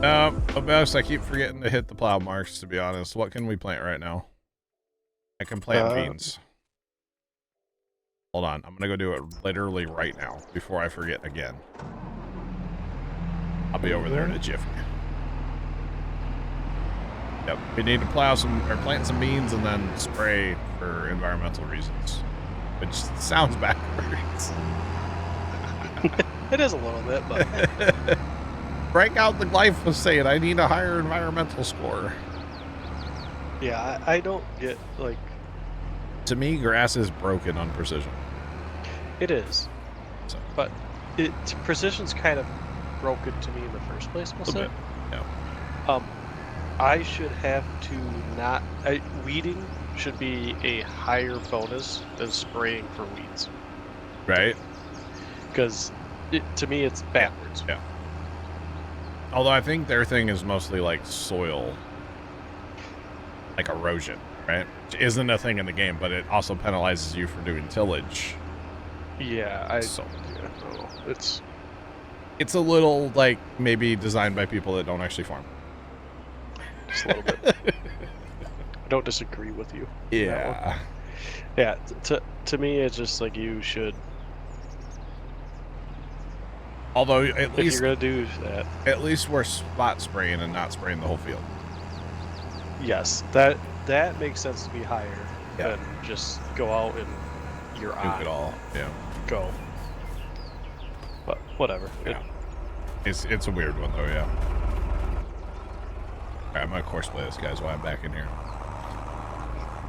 At best, I keep forgetting to hit the plow marks, to be honest. What can we plant right now? I can plant beans. Hold on. I'm going to go do it literally right now before I forget again. I'll be over there in a jiffy. Yep. We need to plow some or plant some beans and then spray for environmental reasons, which sounds backwards. It is a little bit, but break out the glyphosate. I need a higher environmental score. Yeah, I don't get, like... To me, grass is broken on precision. It is. So. But precision's kind of broken to me in the first place, we'll say. Yeah. I should have to not... weeding should be a higher bonus than spraying for weeds. Right? Because, to me, it's backwards. Yeah. Although I think their thing is mostly like soil, like erosion, right? Which isn't a thing in the game, but it also penalizes you for doing tillage. Yeah, I don't know. It's a little like maybe designed by people that don't actually farm. Just a little bit. I don't disagree with you. Yeah. Yeah, to me, it's just like you should... Although at least if you're gonna do that, at least we're spot spraying and not spraying the whole field. Yes, that makes sense to be higher than just go out and you're on. it all. Yeah. Go. But whatever. Yeah. It's a weird one though. Yeah. All right, I'm gonna course play this guys while I'm back in here.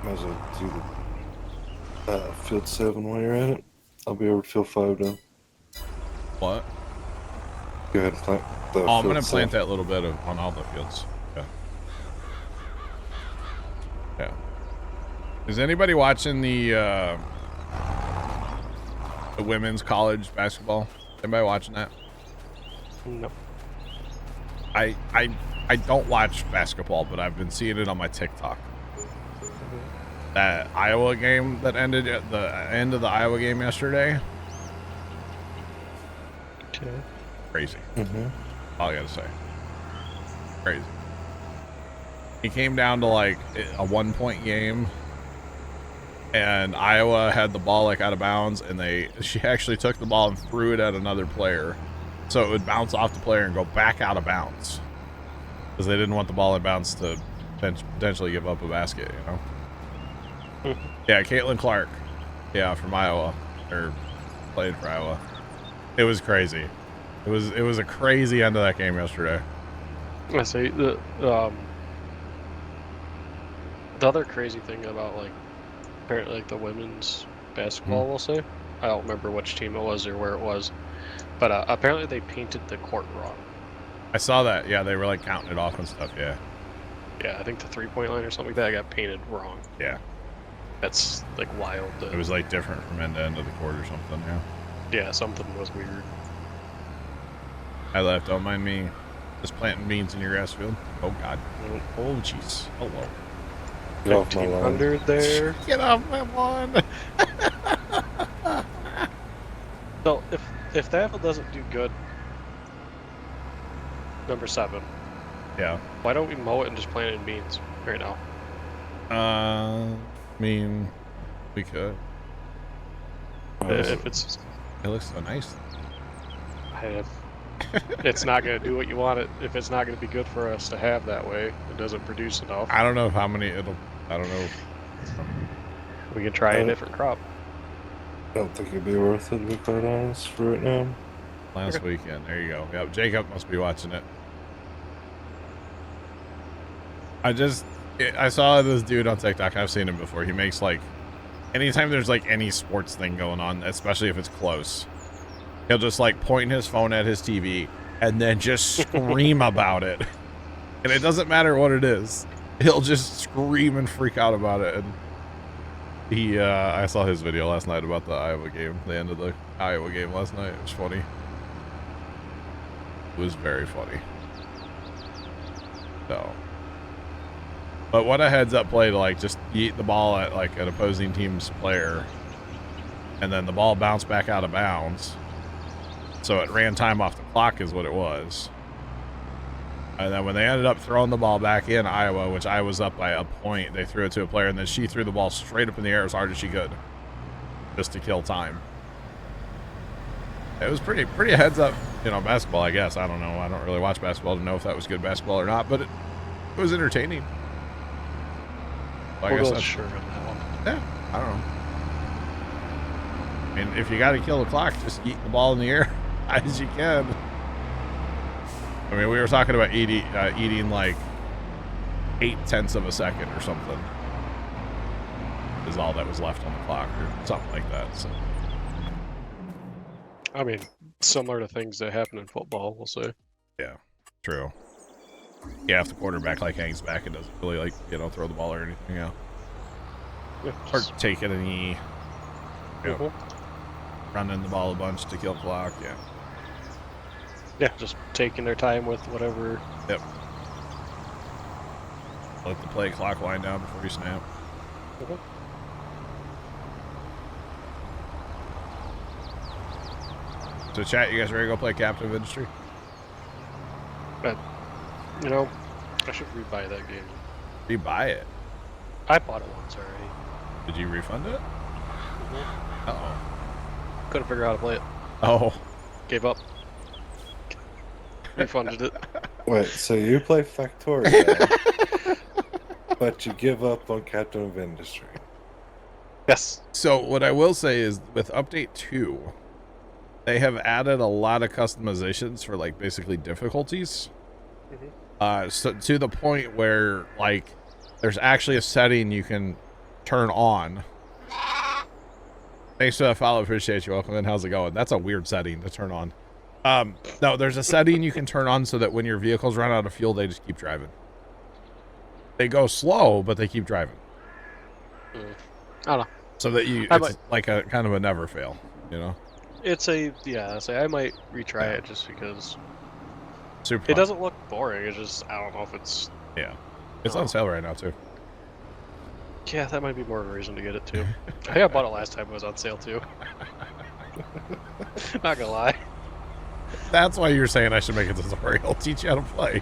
Might as well do the field 7 while you're at it. I'll be over to field 5 now. What? Go ahead and plant the I'm going to field plant that little bit on all the fields. Yeah. Yeah. Is anybody watching the women's college basketball? Anybody watching that? No. I don't watch basketball, but I've been seeing it on my TikTok. That Iowa game that ended at the end of the Iowa game yesterday. Okay. Crazy. All I gotta say. Crazy. It came down to like a 1-point game, and Iowa had the ball like out of bounds, and she actually took the ball and threw it at another player, so it would bounce off the player and go back out of bounds, because they didn't want the ball in bounds to potentially give up a basket, you know. Yeah, Caitlin Clark. Yeah, from Iowa, or played for Iowa. It was crazy. It was a crazy end of that game yesterday. I say the other crazy thing about like apparently like the women's basketball, we'll say. I don't remember which team it was or where it was, but apparently they painted the court wrong. I saw that. Yeah, they were like counting it off and stuff. Yeah. Yeah, I think the 3-point line or something like that got painted wrong. Yeah. That's like wild. It was like different from end to end of the court or something. Yeah. Yeah, something was weird. I left. Don't mind me. Just planting beans in your grass field. Oh God. Oh jeez. Hello. Get off my lawn. 1500 there. Get off my lawn. So if that doesn't do good, number 7. Yeah. Why don't we mow it and just plant it in beans right now? I mean, we could. If it's, It looks so nice. It's not going to do what you want it. If it's not going to be good for us to have that way, it doesn't produce enough. I don't know how many I don't know. We can try a different crop. I don't think it'd be worth it, to be quite honest, for right now. Last weekend. There you go. Yep. Jacob must be watching it. I saw this dude on TikTok. I've seen him before. He makes like, anytime there's like any sports thing going on, especially if it's close, he'll just like point his phone at his TV and then just scream about it. And it doesn't matter what it is. He'll just scream and freak out about it. And I saw his video last night about the Iowa game, the end of the Iowa game last night. It was funny. It was very funny. So, but what a heads up play to like just yeet the ball at like an opposing team's player, and then the ball bounced back out of bounds. So it ran time off the clock is what it was. And then when they ended up throwing the ball back in Iowa, which I was up by a point, they threw it to a player, and then she threw the ball straight up in the air as hard as she could, just to kill time. It was pretty heads up, basketball, I guess. I don't know. I don't really watch basketball to know if that was good basketball or not, but it was entertaining. We'll go sure on that one. Yeah, I don't know. I mean, if you got to kill the clock, just eat the ball in the air as you can. I mean, we were talking about eating like 0.8 of a second or something is all that was left on the clock or something like that. So, I mean, similar to things that happen in football, we'll say. Yeah, true. Yeah, if the quarterback like hangs back and doesn't really like throw the ball or anything, yeah, or take it and running the ball a bunch to kill the clock, yeah. Yeah, just taking their time with whatever. Yep. Let the play clock wind down before you snap. So, chat, you guys ready to go play Captive Industry? I should rebuy that game. Rebuy it? I bought it once already. Did you refund it? Uh-oh. Couldn't figure out how to play it. Oh. Gave up. Refunded it. Wait, so you play Factorio, but you give up on Captain of Industry? Yes. So what I will say is with update 2, they have added a lot of customizations for like basically difficulties. So to the point where like there's actually a setting you can turn on. Thanks for that follow. Appreciate you. Welcome in. How's it going? That's a weird setting to turn on. No, there's a setting you can turn on so that when your vehicles run out of fuel, they just keep driving. They go slow, but they keep driving. I don't know. So that it's like a kind of a never fail, It's I might retry it just because super it fun. doesn't look boring. It's just, I don't know if it's... Yeah. It's on sale right now, too. Yeah, that might be more of a reason to get it, too. I think I bought it last time it was on sale, too. Not gonna lie. That's why you're saying I should make a tutorial. Teach you how to play.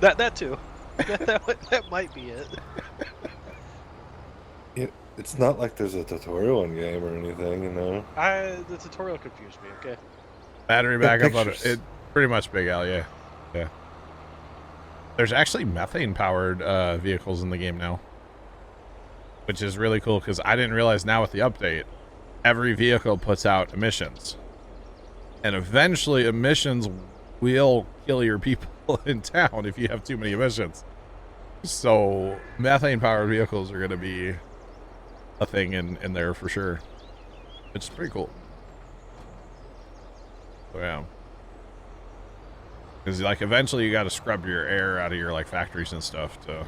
That too. that might be it. It's not like there's a tutorial in game or anything, The tutorial confused me, okay? Battery backup on it. Pretty much Big Al, yeah. Yeah. There's actually methane-powered vehicles in the game now. Which is really cool, because I didn't realize now with the update, every vehicle puts out emissions. And eventually emissions will kill your people in town if you have too many emissions. So methane-powered vehicles are going to be a thing in there for sure. Which is pretty cool. So yeah. Because like eventually you got to scrub your air out of your like factories and stuff to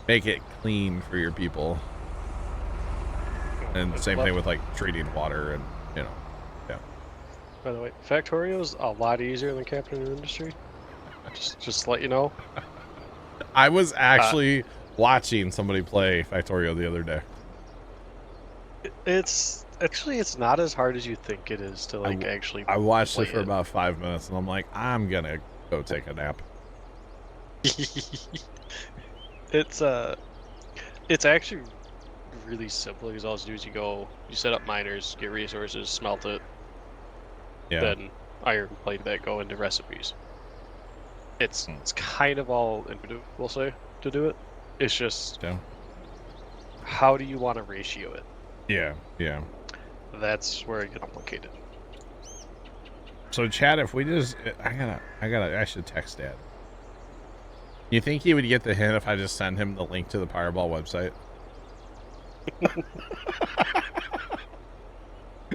make it clean for your people. And same thing with like treating water and yeah. By the way, Factorio's a lot easier than Captain of Industry. Just to let you know. I was actually watching somebody play Factorio the other day. It's not as hard as you think it is to like actually. I watched it for about 5 minutes, and I'm like, I'm gonna go take a nap. It's actually really simple because all you do is you set up miners, get resources, smelt it, then iron plate that go into recipes. It's kind of all intuitive, we'll say, to do it. It's just how do you want to ratio it? Yeah. That's where it gets complicated. So chat, if we just, I should text Dad. You think he would get the hint if I just send him the link to the Powerball website?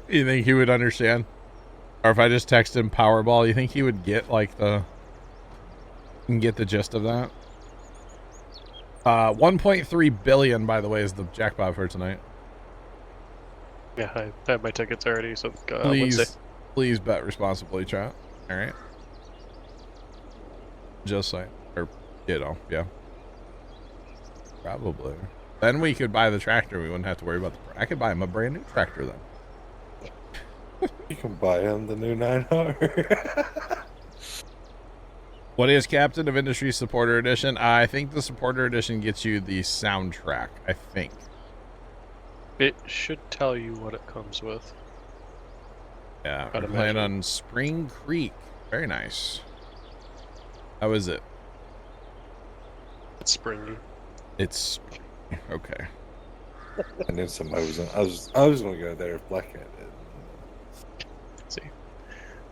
You think he would understand? Or if I just text him Powerball, you think he would get like the gist of that? 1.3 billion, by the way, is the jackpot for tonight. Yeah, I have my tickets already, so please bet responsibly, chat. All right. Just saying, or yeah. Probably. Then we could buy the tractor. We wouldn't have to worry about I could buy him a brand new tractor then. You can buy him the new 9R. What is Captain of Industry Supporter Edition? I think the Supporter Edition gets you the soundtrack, I think. It should tell you what it comes with. Yeah, we're playing on Spring Creek. Very nice. How is it? It's springy. It's okay. I knew somebody was. I was going to go there if Black had it. See,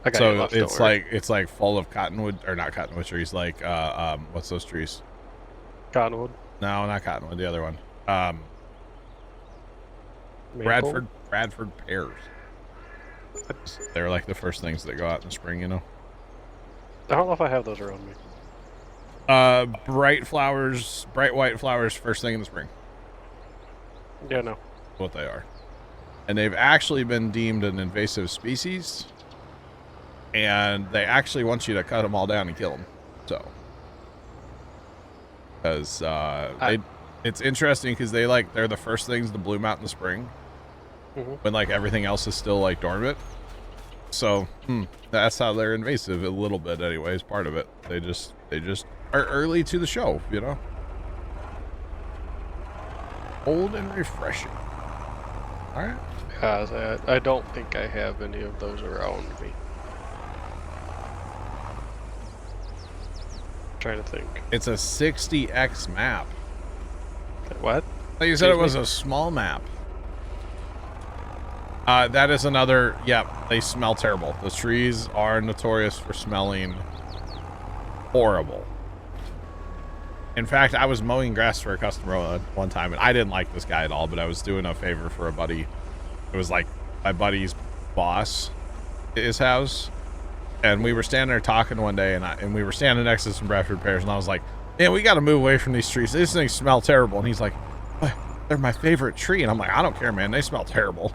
I got so it's like full of cottonwood or not cottonwood trees. Like what's those trees? Cottonwood. No, not cottonwood. The other one. Maple? Bradford pears. They're like the first things that go out in the spring, you know. I don't know if I have those around me. Bright white flowers, first thing in the spring. Yeah, no. What they are. And they've actually been deemed an invasive species. And they actually want you to cut them all down and kill them. So. Because it's interesting because they're the first things to bloom out in the spring. When like everything else is still like dormant. So that's how they're invasive a little bit anyways, part of it. They just are early to the show, you know. Old and refreshing. All right. Yeah, I don't think I have any of those around me. I'm trying to think. It's a 60x map. What? You said it was a small map. That is another. Yep, they smell terrible. The trees are notorious for smelling horrible. In fact, I was mowing grass for a customer one time, and I didn't like this guy at all, but I was doing a favor for a buddy. It was like my buddy's boss, his house, and we were standing there talking one day, and we were standing next to some Bradford pears, and I was like, man, we got to move away from these trees. These things smell terrible. And he's like, what? They're my favorite tree. And I'm like, I don't care, man. They smell terrible.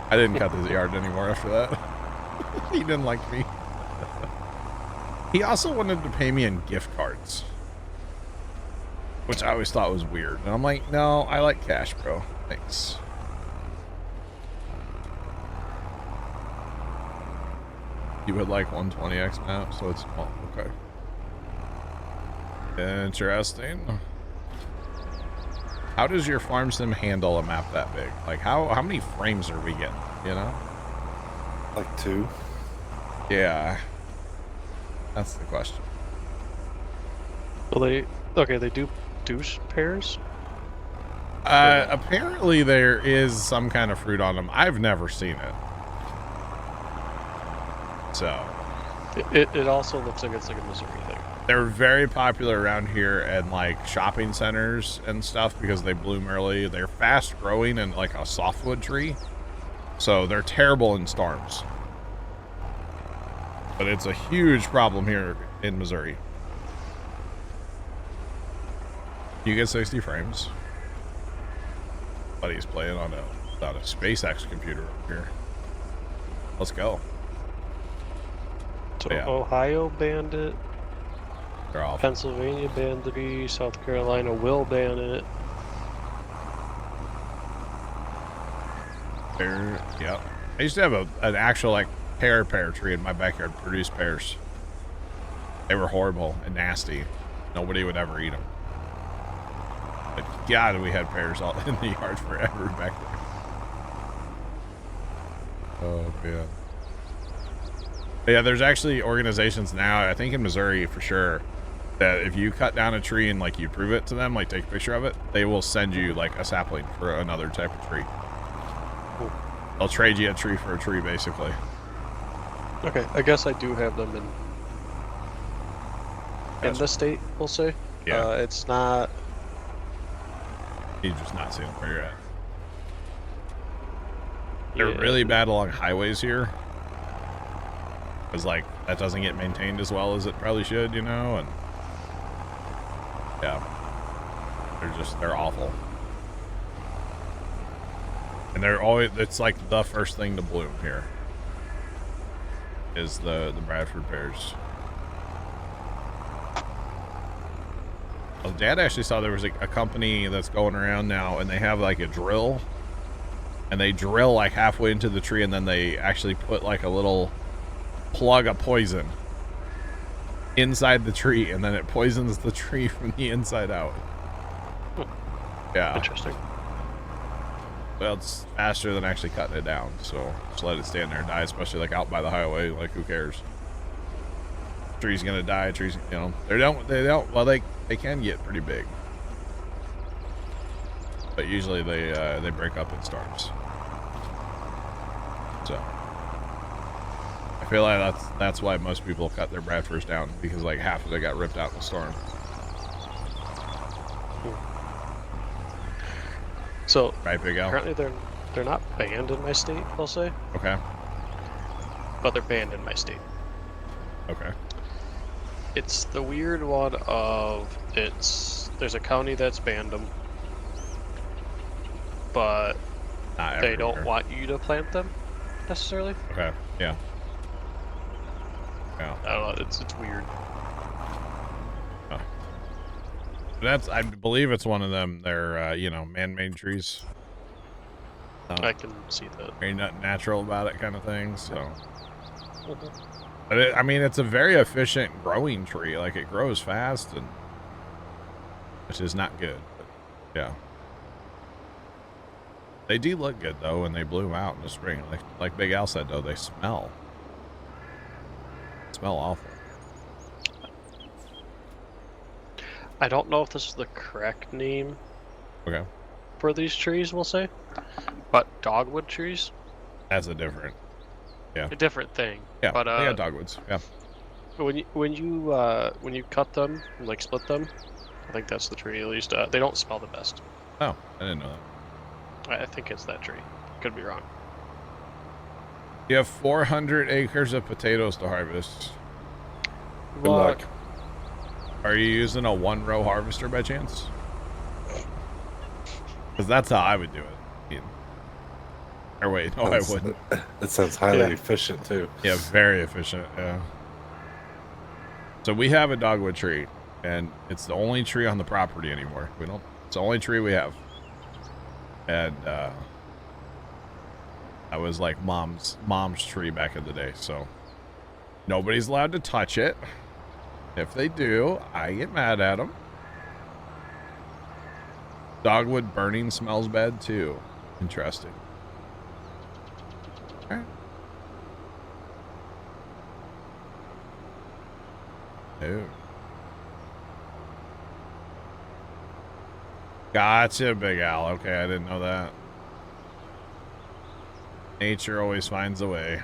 I didn't cut the yard anymore after that. He didn't like me. He also wanted to pay me in gift cards, which I always thought was weird. And I'm like, no, I like cash, bro. Thanks. You would like 120x map, so it's small. Okay. Interesting. How does your farm sim handle a map that big? Like, how many frames are we getting, you know? Like 2. Yeah. That's the question. Well, they do douche pears? Apparently there is some kind of fruit on them. I've never seen it. So. It also looks like it's like a Missouri thing. They're very popular around here at like shopping centers and stuff because they bloom early. They're fast growing and like a softwood tree. So they're terrible in storms. But it's a huge problem here in Missouri. You get 60 frames. Buddy's playing on a SpaceX computer up here. Let's go. So yeah. Ohio banned it. They're off. Pennsylvania banned the bee. South Carolina will ban it. Yep. I used to have an actual like pear tree in my backyard, produced pears. They were horrible and nasty. Nobody would ever eat them. But God, we had pears all in the yard forever back there. Oh man. But yeah, there's actually organizations now, I think in Missouri for sure, that if you cut down a tree and like you prove it to them, like take a picture of it, they will send you like a sapling for another type of tree. Cool. They'll trade you a tree for a tree, basically. Okay, I guess I do have them in the state, we'll say. Yeah. It's not. You're just not seeing where you're at. They're really bad along highways here. Because like that doesn't get maintained as well as it probably should, you know, and yeah, they're awful. And they're always, it's like the first thing to bloom here is the Bradford pears. Well, Dad actually saw there was a company that's going around now, and they have like a drill, and they drill like halfway into the tree, and then they actually put like a little plug of poison inside the tree, and then it poisons the tree from the inside out. Yeah. Interesting. Well, it's faster than actually cutting it down, so just let it stand there and die, especially like out by the highway. Like, who cares? Tree's gonna die. Trees, you know, they don't. Well, they can get pretty big, but usually they break up in storms. So I feel like that's why most people cut their Bradfords down, because like half of it got ripped out in the storm. So right, Big Al? apparently they're not banned in my state, I'll say. Okay. But they're banned in my state. Okay. It's the weird one of there's a county that's banned them, but Not they everywhere. don't want you to plant them necessarily. Okay. Yeah. Yeah. I don't know. It's weird. I believe it's one of them. They're you know, man-made trees. I can see that. Ain't nothing natural about it, kind of thing. So, but I mean, it's a very efficient growing tree. Like, it grows fast, and which is not good. But yeah, they do look good though when they bloom out in the spring. Like Big Al said though, they smell awful. I don't know if this is the correct name Okay. for these trees, we'll say, but dogwood trees, That's a different. Yeah. a different thing. Yeah. But they got dogwoods. Yeah. when you cut them, like split them, I think that's the tree at least. They don't smell the best. Oh, I didn't know that. I think it's that tree. Could be wrong. You have 400 acres of potatoes to harvest. Good luck. Are you using a one-row harvester by chance? Because that's how I would do it. Or wait, no, I wouldn't. That sounds highly efficient too. Yeah, very efficient. Yeah. So we have a dogwood tree, and it's the only tree on the property anymore. It's the only tree we have. And that was like mom's tree back in the day. So nobody's allowed to touch it. If they do, I get mad at them. Dogwood burning smells bad too. Interesting. All right. Oh. Gotcha, Big Al. Okay, I didn't know that. Nature always finds a way.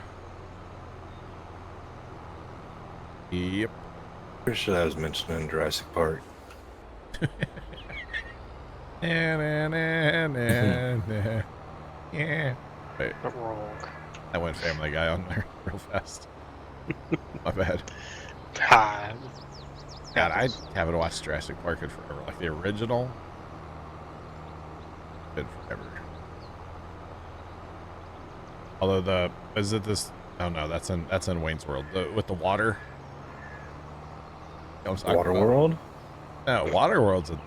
Yep. Pretty sure that was mentioned in Jurassic Park. Yeah. Wait, Not wrong. I went Family Guy on there real fast. My bad. Time. God, I haven't watched Jurassic Park in forever. Like the original. Been forever. Although oh no, that's in Wayne's World. With the water. You know what I'm talking about? Waterworld? No, Waterworld's a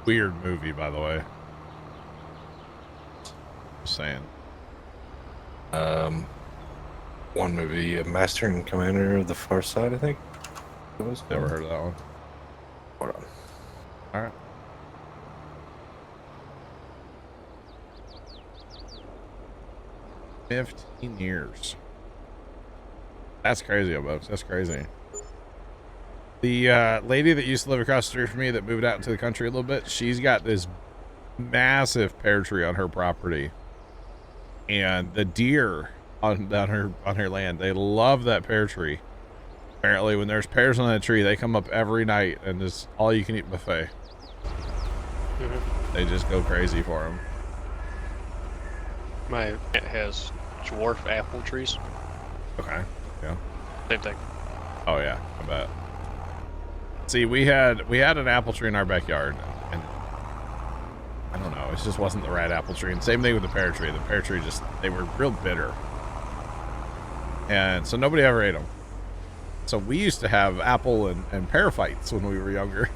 weird movie, by the way. Just saying. One movie, Master and Commander of the Far Side, I think. Never heard of that one. Hold on. All right. $15 years. That's crazy, folks. That's crazy. The lady that used to live across the street from me that moved out into the country a little bit, she's got this massive pear tree on her property. And the deer on her land, they love that pear tree. Apparently, when there's pears on that tree, they come up every night and just all you can eat buffet. They just go crazy for them. My aunt has dwarf apple trees. Okay. Yeah. Same thing. Oh yeah, I bet. See, we had an apple tree in our backyard, and I don't know, it just wasn't the right apple tree. And same thing with the pear tree. The pear tree they were real bitter, and so nobody ever ate them. So we used to have apple and pear fights when we were younger.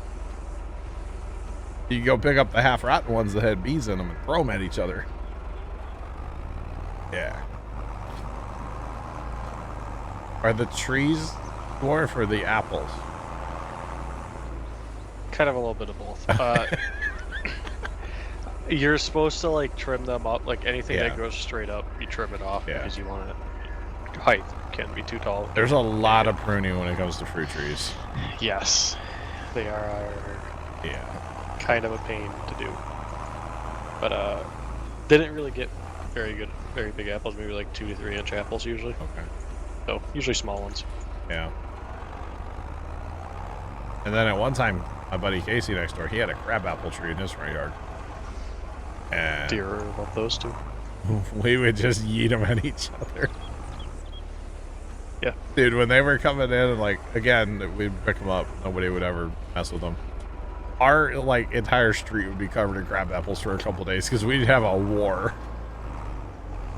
You could go pick up the half-rotten ones that had bees in them and throw them at each other. Yeah. Are the trees dwarf or the apples? kind of a little bit of both. You're supposed to like trim them up, like anything that goes straight up, you trim it off because you want it. Height can't be too tall. There's a lot of pruning when it comes to fruit trees. Yes, they are. Kind of a pain to do. But didn't really get very big apples. Maybe like 2 to 3 inch apples usually. Okay. So usually small ones. Yeah. And then at one time, my buddy Casey next door, he had a crabapple tree in his front yard. And deer love those too. We would just yeet them at each other. Yeah. Dude, when they were coming in and like, again, we'd pick them up. Nobody would ever mess with them. Our like entire street would be covered in crab apples for a couple days because we'd have a war.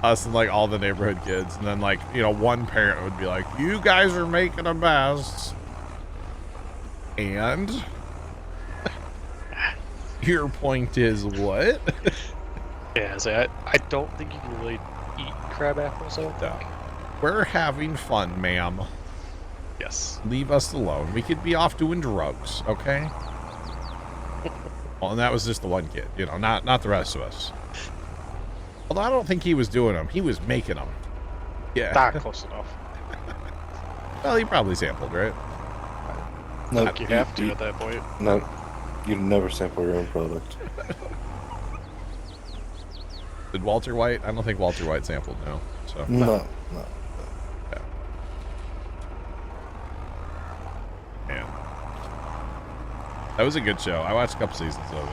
Us and like all the neighborhood kids. And then like, you know, one parent would be like, you guys are making a mess. And your point is what? Yeah, so I don't think you can really eat crab apples, I don't think. We're having fun, ma'am. Yes. Leave us alone. We could be off doing drugs, okay? Well, and that was just the one kid, you know, not the rest of us. Although I don't think he was doing them. He was making them. Yeah. Not close enough. Well, he probably sampled, right? No, You have to at that point. No, you never sample your own product. Did Walter White? I don't think Walter White sampled, no. So. No. Yeah. Man. That was a good show. I watched a couple seasons of it.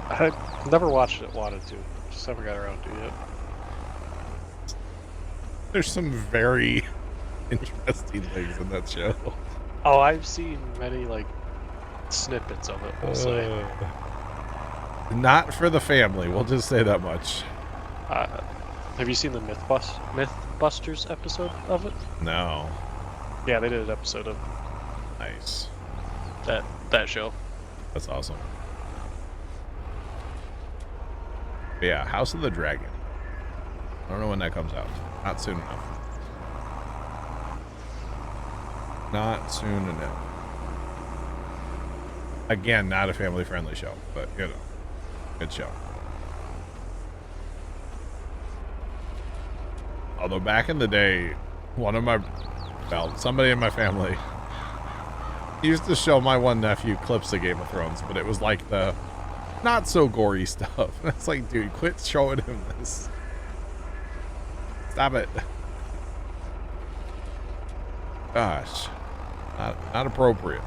I never watched it, wanted to. Just never got around to it. There's some very interesting things in that show. Oh, I've seen many, like, snippets of it, we'll say. Not for the family, we'll just say that much. Have you seen the Mythbusters episode of it? No. Yeah, they did an episode of Nice. that show. That's awesome. But yeah, House of the Dragon. I don't know when that comes out. Not soon enough. Not soon enough. Again, not a family-friendly show, but, you know, good show. Although back in the day, somebody in my family used to show my one nephew clips of Game of Thrones, but it was like the not so gory stuff. It's like, dude, quit showing him this. Stop it. Gosh. Not appropriate.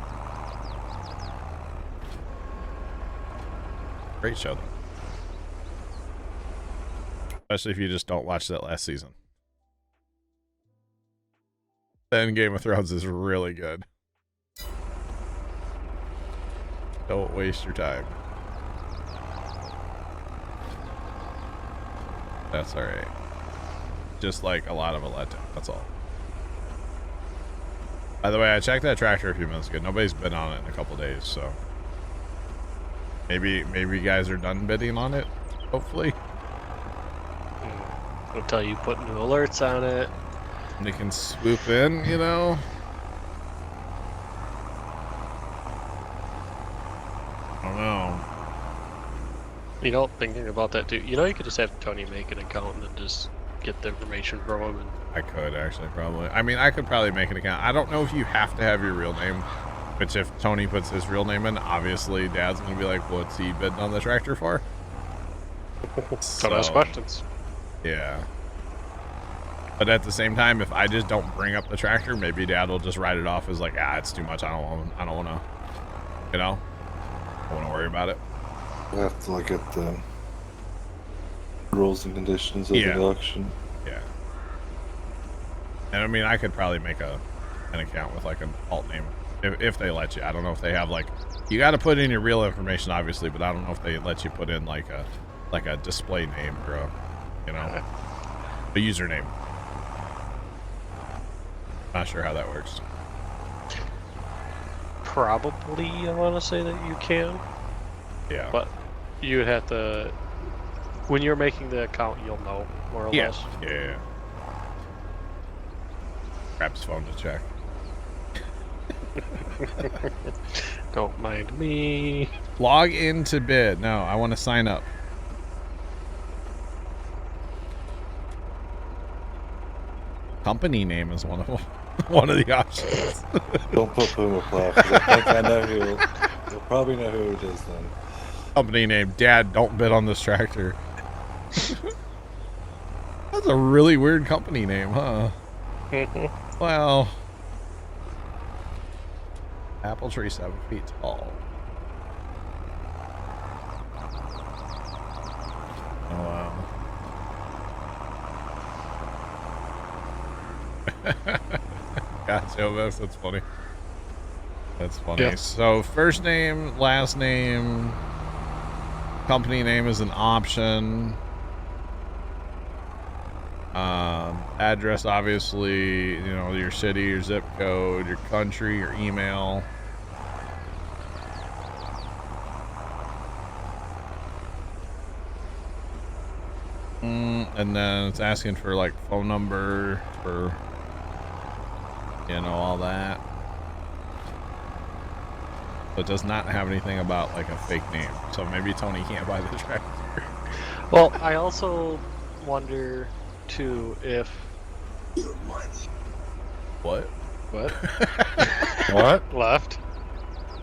Great show, though. Especially if you just don't watch that last season. Then Game of Thrones is really good. Don't waste your time. That's alright. Just like a lot of a letdown, that's all. By the way, I checked that tractor a few minutes ago. Nobody's been on it in a couple days, so maybe you guys are done bidding on it, hopefully. Until you put new alerts on it. And they can swoop in, you know? I don't know. You know, thinking about that too, you know, you could just have Tony make an account and then just get the information from him. And I could actually probably. I mean, I could probably make an account. I don't know if you have to have your real name, which if Tony puts his real name in, obviously Dad's going to be like, what's he bidding on the tractor for? Don't ask questions. Yeah. But at the same time, if I just don't bring up the tractor, maybe Dad will just write it off as like, it's too much. I don't want to, you know, I want to worry about it. I have to look at the rules and conditions of the auction. Yeah. And I mean, I could probably make an account with like an alt name if they let you. I don't know if they have like, you got to put in your real information, obviously, but I don't know if they let you put in like a display name or a, you know, a username. Not sure how that works. Probably, I want to say that you can. Yeah. But you would have to, when you're making the account, you'll know more or less. Yeah. Grab his phone to check. Don't mind me. Log into bid. No, I want to sign up. Company name is one of them. One of the options. Don't put Puma Plow, 'cause I think I know who. You'll probably know who it is then. Company name. Dad, don't bid on this tractor. That's a really weird company name, huh? Well, apple tree 7 feet tall. Oh wow. Gotcha, that's funny. That's funny. Yeah. So first name, last name, company name is an option. Address, obviously, you know, your city, your zip code, your country, your email. And then it's asking for like phone number for, you know, all that. So it does not have anything about like a fake name. So maybe Tony can't buy the tractor. Well, I also wonder too if What? what What? left.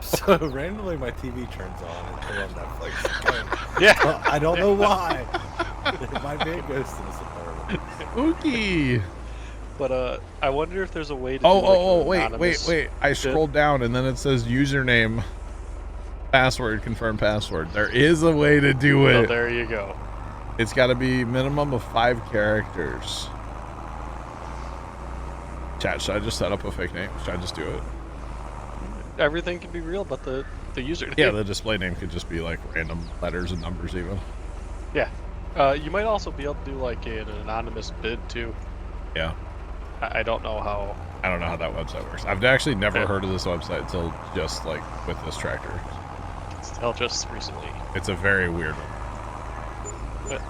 So randomly my TV turns on and put on Netflix again. Yeah, I don't know why. It might be a ghost in this apartment. Ookie. but I wonder if there's a way to. Oh, do, like, an wait. anonymous I bid. scrolled down and then it says username, password, confirm password. There is a way to do So it. there you go. It's got to be minimum of 5 characters. Chat, should I just set up a fake name? Should I just do it? Everything can be real, but the username. Yeah, the display name could just be like random letters and numbers even. Yeah. You might also be able to do like an anonymous bid too. Yeah. I don't know how. I don't know how that website works. I've actually never Yeah. heard of this website until just like with this tractor. Still just recently. It's a very weird one. But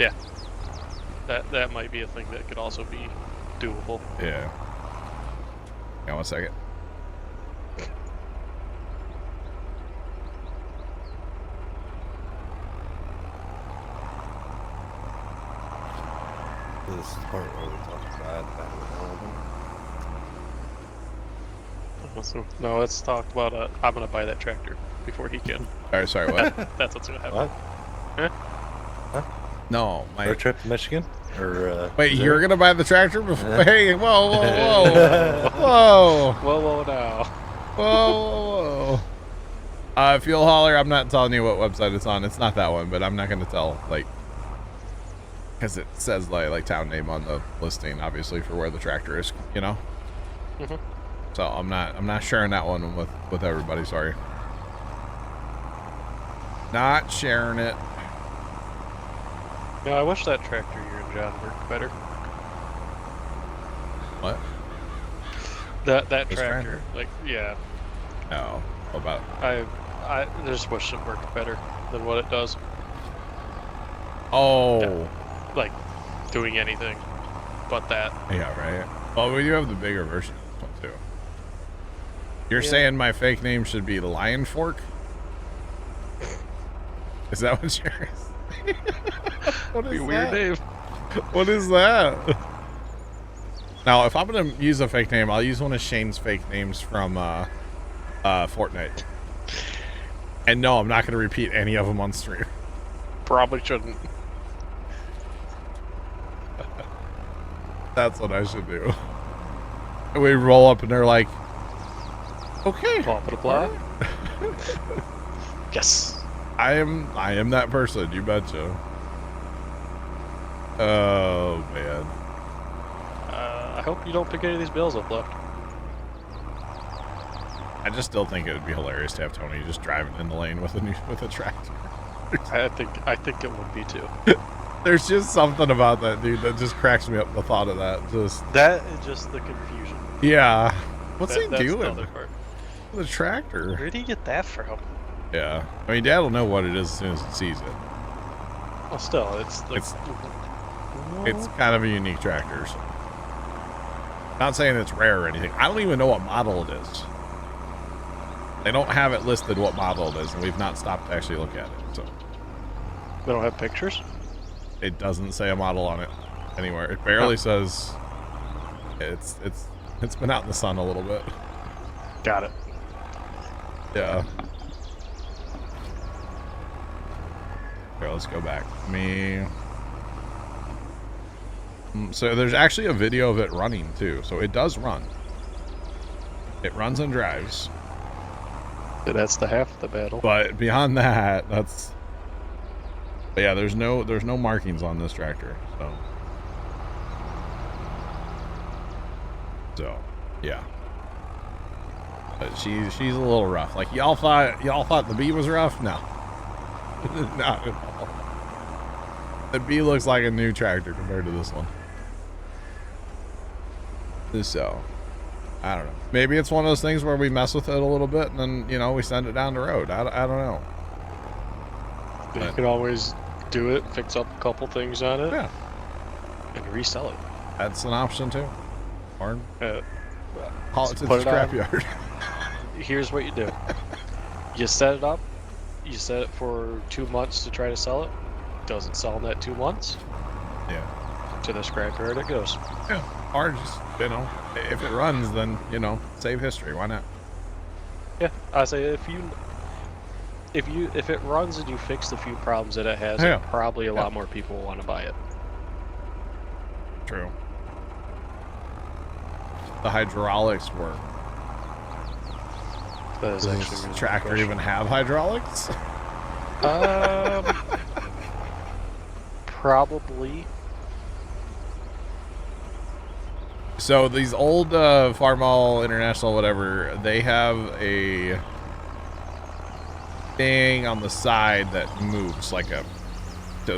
yeah, that might be a thing that could also be doable. Yeah. Hang on 1 second. This is the part where we talk bad about No, let's talk about. I'm gonna buy that tractor before he can. All right, sorry, what? That's what's gonna happen. What? No, my Road trip to Michigan? Or wait, Missouri? you're gonna buy the tractor before? Yeah. Hey, whoa, whoa, Whoa now. whoa. If you'll holler, I'm not telling you what website it's on. It's not that one, but I'm not gonna tell, like, because it says like town name on the listing, obviously, for where the tractor is, you know. Mhm. So I'm not sharing that one with everybody. Sorry. Not sharing it. Yeah, I wish that tractor you and John worked better. What? That This tractor, tractor? like, yeah, No. What about? I just wish it worked better than what it does. Oh. Like, doing anything but that. Yeah, right. Well, we do have the bigger version of this one too. You're Yeah. saying my fake name should be Lion Fork? Is that what yours? What Be is a weird that? name. What is that? Now, if I'm gonna use a fake name, I'll use one of Shane's fake names from Fortnite. And no, I'm not gonna repeat any of them on stream. Probably shouldn't. That's what I should do. And we roll up and they're like, okay. Pop it a Plow. Yes. I am that person, you betcha. Oh man. I hope you don't pick any of these bills up left. I just still think it would be hilarious to have Tony just driving in the lane with a tractor. I think it would be too. There's just something about that dude that just cracks me up, the thought of that. Just That is just the confusion. yeah. What's That's he the doing? other part. The tractor. Where did he get that from? Yeah. I mean, Dad will know what it is as soon as he sees it. Well, still, it's like, It's kind of a unique tractor. So. Not saying it's rare or anything. I don't even know what model it is. They don't have it listed what model it is, and we've not stopped to actually look at it. So They don't have pictures? it doesn't say a model on it anywhere. It barely says it's been out in the sun a little bit. Got it. Yeah. Here, let's go back. So there's actually a video of it running too. So it does run. It runs and drives. So that's the half of the battle. But beyond that, but yeah, there's no markings on this tractor. So yeah. But she's a little rough. Like y'all thought the bee was rough? No. Not at all. The bee looks like a new tractor compared to this one. So, I don't know. Maybe it's one of those things where we mess with it a little bit and then, you know, we send it down the road. I don't know. You can always do it, fix up a couple things on it, Yeah. and resell it. That's an option too. Or haul it to the put it on. scrapyard. Here's what you do. You set it up. You set it for 2 months to try to sell it. Doesn't sell in that 2 months. Yeah. To the scrapyard it goes. Yeah. Or just, you know, if it runs, then, you know, save history. Why not? Yeah, I say if it runs and you fix the few problems that it has, Yeah. probably a lot more people will want to buy it. True. The hydraulics work. That is Does actually this really tractor good even have hydraulics? probably. So these old Farmall International, whatever, they have a thing on the side that moves like to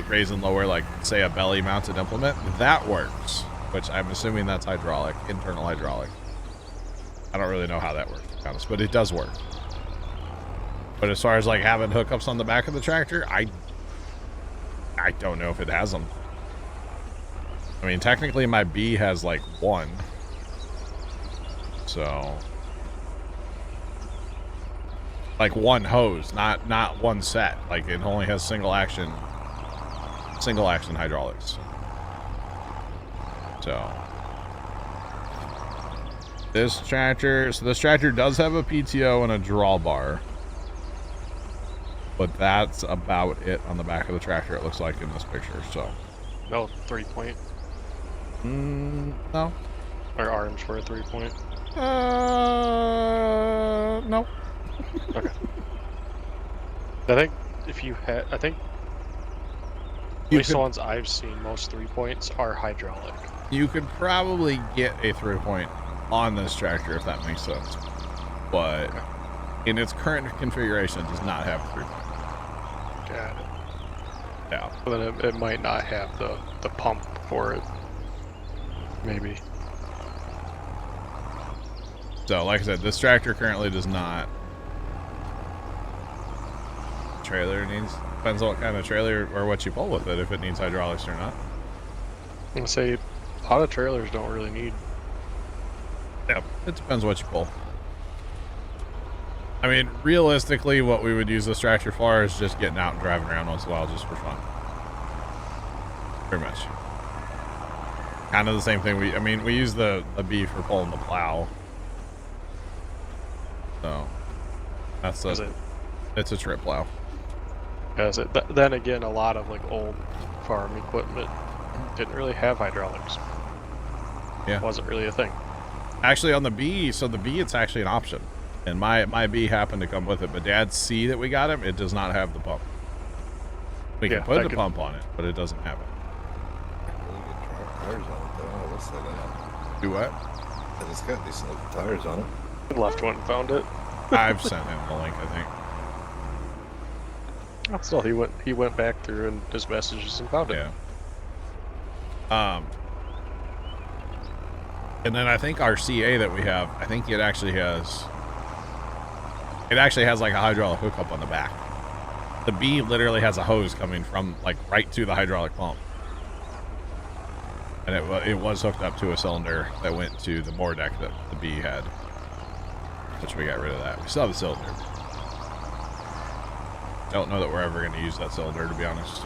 raise and lower, like say a belly mounted implement. That works, which I'm assuming that's hydraulic, internal hydraulic. I don't really know how that works, to be honest, but it does work. But as far as like having hookups on the back of the tractor, I don't know if it has them. I mean, technically my B has like one. So like one hose, not one set. Like it only has single action hydraulics. So this tractor does have a PTO and a drawbar. But that's about it on the back of the tractor, it looks like in this picture. So No 3-point. No. Or arms for a 3-point. No. Okay. I think if you had, at least the ones I've seen, most 3-points are hydraulic. You could probably get a 3-point on this tractor if that makes sense. But in its current configuration, it does not have a 3-point. Got it. Yeah. But then it might not have the pump for it. Maybe. So, like I said, this tractor currently does not. Trailer needs, depends on what kind of trailer or what you pull with it, if it needs hydraulics or not. I'm gonna say a lot of trailers don't really need. Yep, it depends what you pull. I mean, realistically, what we would use this tractor for is just getting out and driving around once in a while just for fun. Pretty much. Kind of the same thing. We use the B for pulling the plow. So that's it's a trip plow. Then again, a lot of like old farm equipment didn't really have hydraulics. Yeah, it wasn't really a thing. Actually, on the B, so the B, it's actually an option, and my B happened to come with it. But Dad's C that we got him, it does not have the pump. We can put the pump on it, but it doesn't have it. Tires on it though. I will say that. Do what? And it's got decent looking tires on it. Left one and found it. I've sent him the link, I think. Still, he went back through and his messages and found it. Yeah. And then I think our CA that we have, I think it actually has like a hydraulic hookup on the back. The B literally has a hose coming from like right to the hydraulic pump. And it was hooked up to a cylinder that went to the moor deck that the B had. which we got rid of that. We still have the cylinder. Don't know that we're ever going to use that cylinder, to be honest.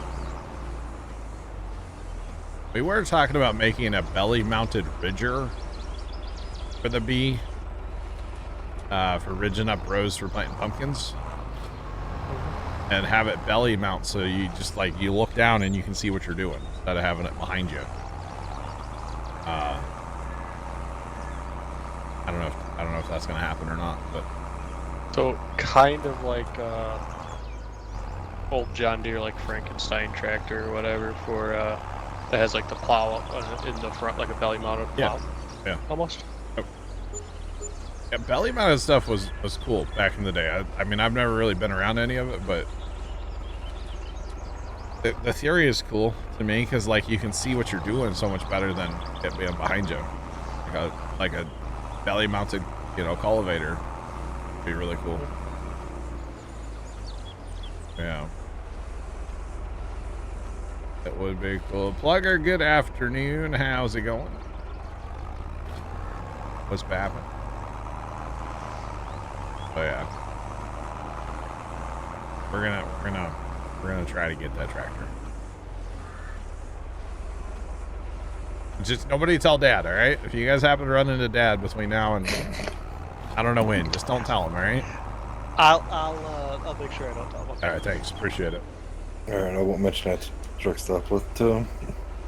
We were talking about making a belly-mounted ridger for the bee, for ridging up rows for planting pumpkins, and have it belly mount so you just like you look down and you can see what you're doing instead of having it behind you. I don't know if that's gonna happen or not, but so kind of like old John Deere like Frankenstein tractor or whatever for that has like the plow in the front, like a belly mounted plow. Yeah, almost. Yeah, belly mounted stuff was cool back in the day. I mean, I've never really been around any of it, but the theory is cool to me because like you can see what you're doing so much better than it being behind you. Like a belly mounted, cultivator would be really cool. Yeah, it would be cool. Plugger, good afternoon. How's it going? What's happening? Oh yeah, we're gonna try to get that tractor. Just nobody tell Dad, all right? If you guys happen to run into Dad between now and I don't know when, just don't tell him, all right? I'll make sure I don't tell him. All right, thanks, appreciate it. All right, I won't mention that truck stop with All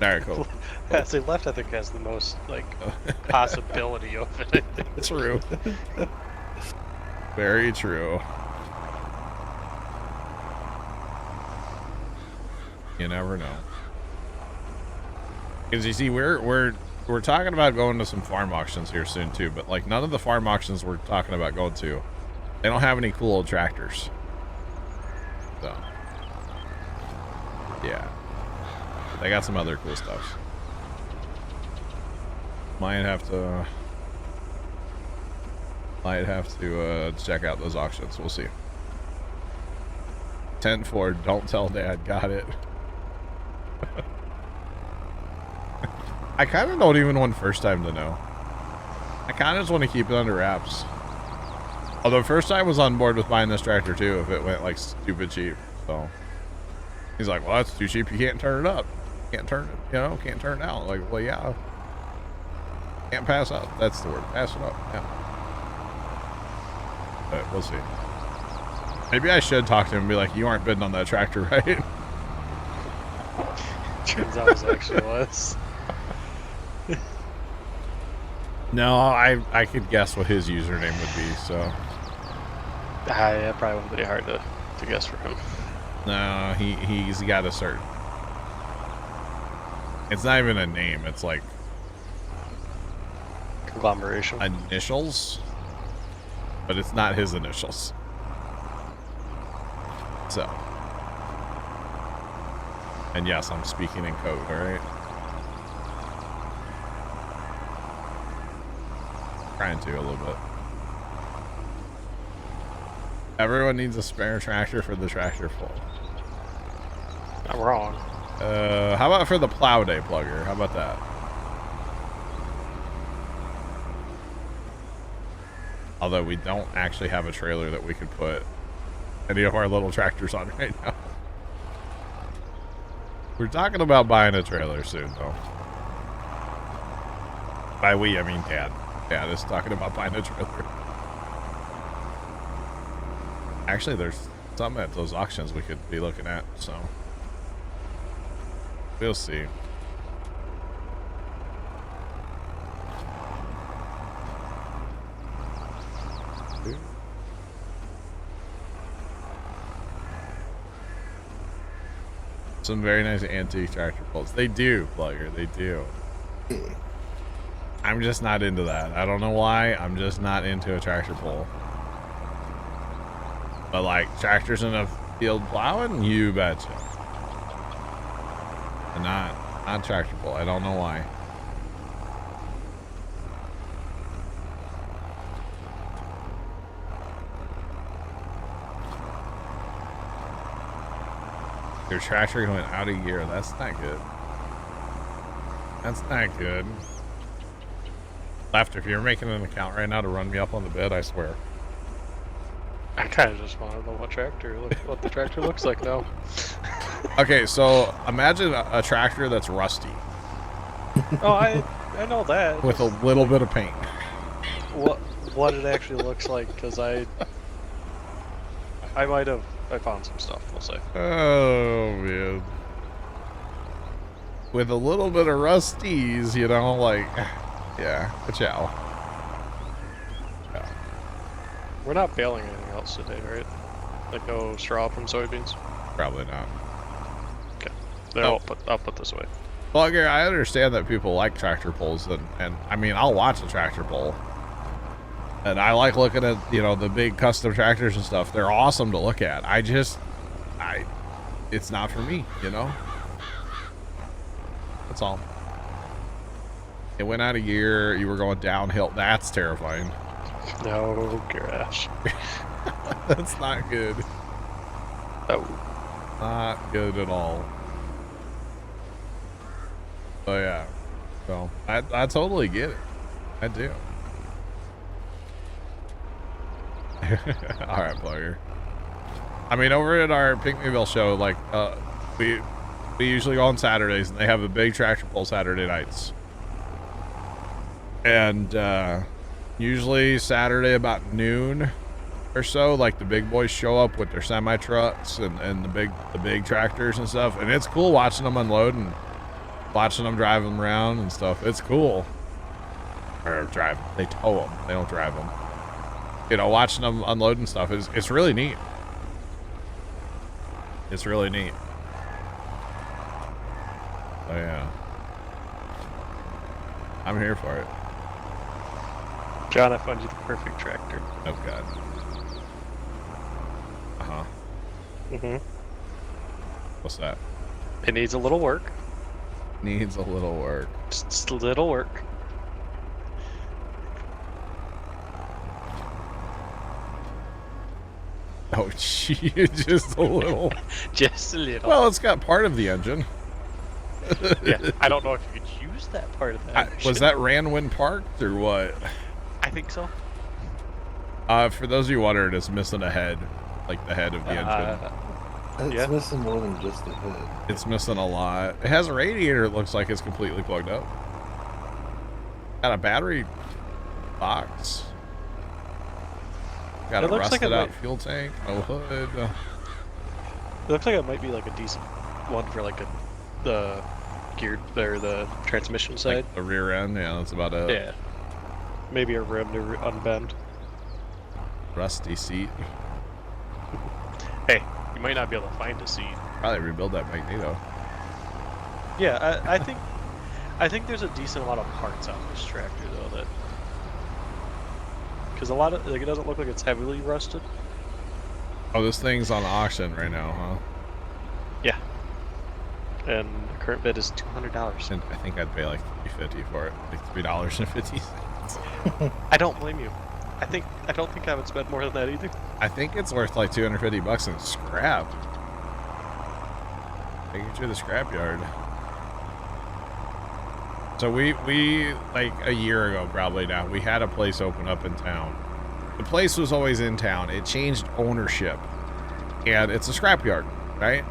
right, cool. As they left, I think has the most like possibility of it. True. Very true. You never know. Because you see, we're talking about going to some farm auctions here soon too, but like none of the farm auctions we're talking about going to, they don't have any cool old tractors. So yeah, they got some other cool stuff. Might have to check out those auctions. We'll see. 10-4, don't tell Dad. Got it. I kind of don't even want first time to know. I kind of just want to keep it under wraps. Although first time was on board with buying this tractor too if it went like stupid cheap. So he's like, well, that's too cheap. You can't turn it up. Can't turn it, can't turn it out. Like, well, yeah. Can't pass up. That's the word. Pass it up. Yeah. But we'll see. Maybe I should talk to him and be like, you aren't bidding on that tractor, right? Turns out it actually was. No, I could guess what his username would be, so. That probably wouldn't be hard to guess for him. No, he's got a certain. It's not even a name, it's like conglomeration. Initials. But it's not his initials. So. And yes, I'm speaking in code, alright? Trying to a little bit. Everyone needs a spare tractor for the tractor pull. Not wrong. How about for the plow day, Plugger? How about that? Although we don't actually have a trailer that we could put any of our little tractors on right now. We're talking about buying a trailer soon, though. By we, I mean Dad. Dad is talking about buying a trailer. Actually, there's some at those auctions we could be looking at, so we'll see. Some very nice antique tractor pulls. They do, Plugger. They do. I'm just not into that. I don't know why. I'm just not into a tractor pull. But like tractors in a field plowing, you betcha. And not tractor pull. I don't know why. Your tractor going out of gear. That's not good. That's not good. Left, if you're making an account right now to run me up on the bed, I swear. I kind of just want to know what the tractor looks like now. Okay, so imagine a tractor that's rusty Oh, I know that. with a little bit of paint. What it actually looks like, because I found some stuff, we'll say. Oh man. With a little bit of rusties, you know, like, yeah, ciao. Yeah. We're not baling anything else today, right? Like no straw from soybeans? Probably not. Okay. There, Oh. I'll put this away. Well, Gary, I understand that people like tractor pulls, and I mean, I'll watch a tractor pull. And I like looking at, you know, the big custom tractors and stuff. They're awesome to look at. It's not for me, you know? That's all. It went out a year, you were going downhill. That's terrifying. No, gosh. That's not good. Oh. Not good at all. So yeah. So I totally get it. I do. Alright, Plugger. I mean, over at our Pinkneyville show, like, we usually go on Saturdays, and they have a big tractor pull Saturday nights. And usually Saturday about noon or so, like, the big boys show up with their semi trucks and the big tractors and stuff, and it's cool watching them unload and watching them drive them around and stuff. It's cool. Or drive. They tow them. They don't drive them. You know, watching them unload and stuff it's really neat. It's really neat. Oh yeah. I'm here for it. John, I found you the perfect tractor. Oh god. Uh-huh. Mm-hmm. What's that? It needs a little work. Needs a little work. Just a little work. Oh, gee, just a little. Just a little. Well, it's got part of the engine. Yeah, I don't know if you could use that part of that. Was that Ranwin parked or what? I think so. For those of you wondering, it's missing a head, like the head of the engine. It's Yeah. missing more than just a head. It's missing a lot. It has a radiator. It looks like it's completely plugged up. Got a battery box. Got a It looks like rusted it out might- fuel tank. No hood. It looks like it might be like a decent one for like the geared or the transmission side. Like the rear end. Yeah, that's about it. Yeah. Maybe a rim to unbend. Rusty seat. Hey, you might not be able to find a seat. Probably rebuild that magneto. Yeah, I think there's a decent amount of parts on this tractor though that, because a lot of like it doesn't look like it's heavily rusted. Oh, this thing's on auction right now, huh? Yeah. And the current bid is $200. And I think I'd pay like $3.50 for it, like $3.50. I don't blame you. I don't think I would spend more than that either. I think it's worth like $250 in scrap. Take it to the scrapyard. So we like a year ago probably now, we had a place open up in town. The place was always in town. It changed ownership. And it's a scrapyard, right?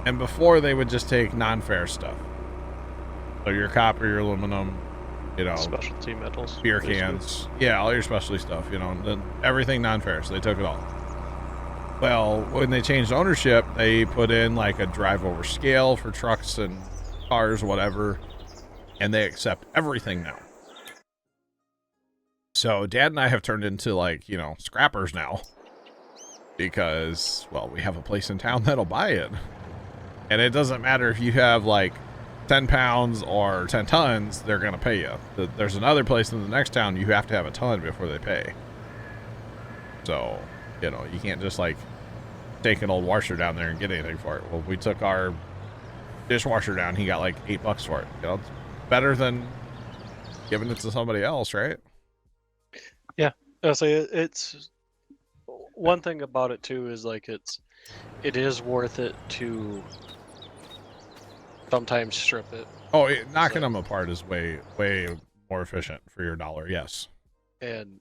And before they would just take non-ferrous stuff. So your copper, your aluminum, you know, Specialty metals. beer basically. cans, yeah, all your specialty stuff, you know, everything non-ferrous. They took it all. Well, when they changed ownership, they put in like a drive-over scale for trucks and cars, whatever, and they accept everything now. So Dad and I have turned into like, you know, scrappers now because, well, we have a place in town that'll buy it. And it doesn't matter if you have like 10 pounds or 10 tons, they're going to pay you. There's another place in the next town, you have to have a ton before they pay. So, you know, you can't just like take an old washer down there and get anything for it. Well, we took our dishwasher down, he got like $8 for it. You know, it's better than giving it to somebody else, right? I'll say it's one thing about it too is like it is worth it to sometimes strip it. Oh, knocking them apart is way more efficient for your dollar. Yes. And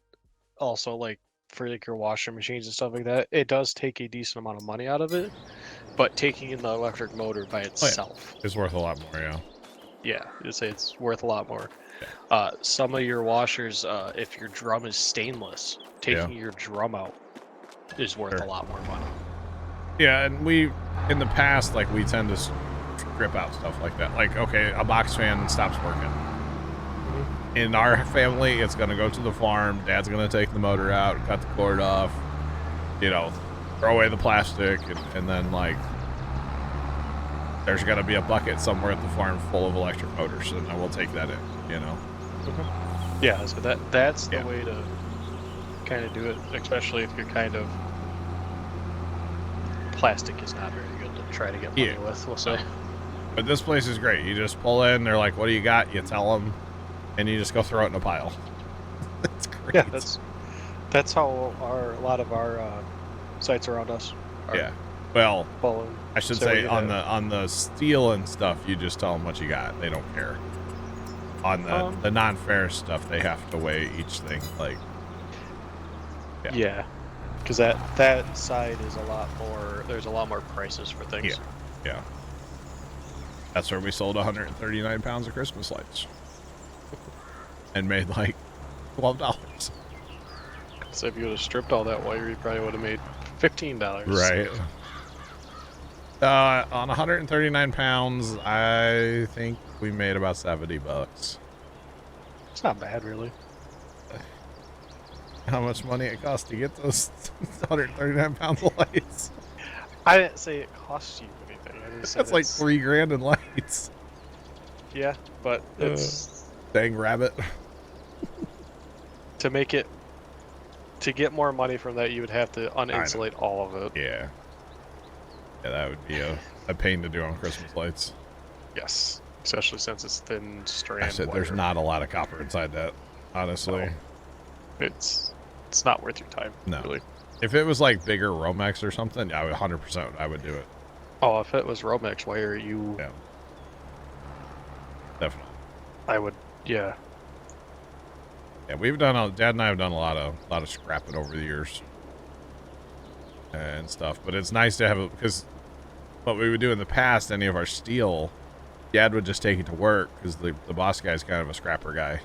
also like for like your washing machines and stuff like that, it does take a decent amount of money out of it. But taking in the electric motor by itself, it's worth a lot more. Yeah. yeah, you'd say it's worth a lot more. Yeah. Some of your washers, if your drum is stainless, taking your drum out is worth a lot more money. Yeah, and we, in the past, like, we tend to strip out stuff like that. Like, okay, a box fan stops working. In our family, it's going to go to the farm. Dad's going to take the motor out, cut the cord off, you know, throw away the plastic, and then, like, there's going to be a bucket somewhere at the farm full of electric motors, and then we'll take that in, you know? Yeah, so that's the way to kind of do it, especially if you're kind of... Plastic is not very good to try to get money with, we'll say. But this place is great. You just pull in, they're like, what do you got? You tell them, and you just go throw it in a pile. That's great. Yeah, that's how a lot of our sites around us are. Yeah. Well, following. I should say on the steel and stuff, you just tell them what you got. They don't care. On the non-ferrous stuff, they have to weigh each thing. Like, yeah, because that side is a lot more. There's a lot more prices for things. Yeah. That's where we sold 139 pounds of Christmas lights and made like $12. So if you would have stripped all that wire, you probably would have made $15. Right. On 139 pounds, I think we made about $70. It's not bad, really. How much money it cost to get those 139 pounds of lights? I didn't say it cost you anything. I just said That's like $3,000 in lights. Yeah, but it's dang rabbit. To make it, to get more money from that, you would have to uninsulate all of it. Yeah. Yeah, that would be a pain to do on Christmas lights. Yes, especially since it's thin strand. I said there's not a lot of copper inside that, honestly. No. It's not worth your time. No. Really. If it was like bigger Romex or something, I would 100% I would do it. Oh, if it was Romex wire, Yeah. Definitely. I would. Yeah. Yeah, we've done. Dad and I have done a lot of scrapping over the years and stuff. But it's nice to have it because what we would do in the past, any of our steel, Dad would just take it to work because the boss guy's kind of a scrapper guy.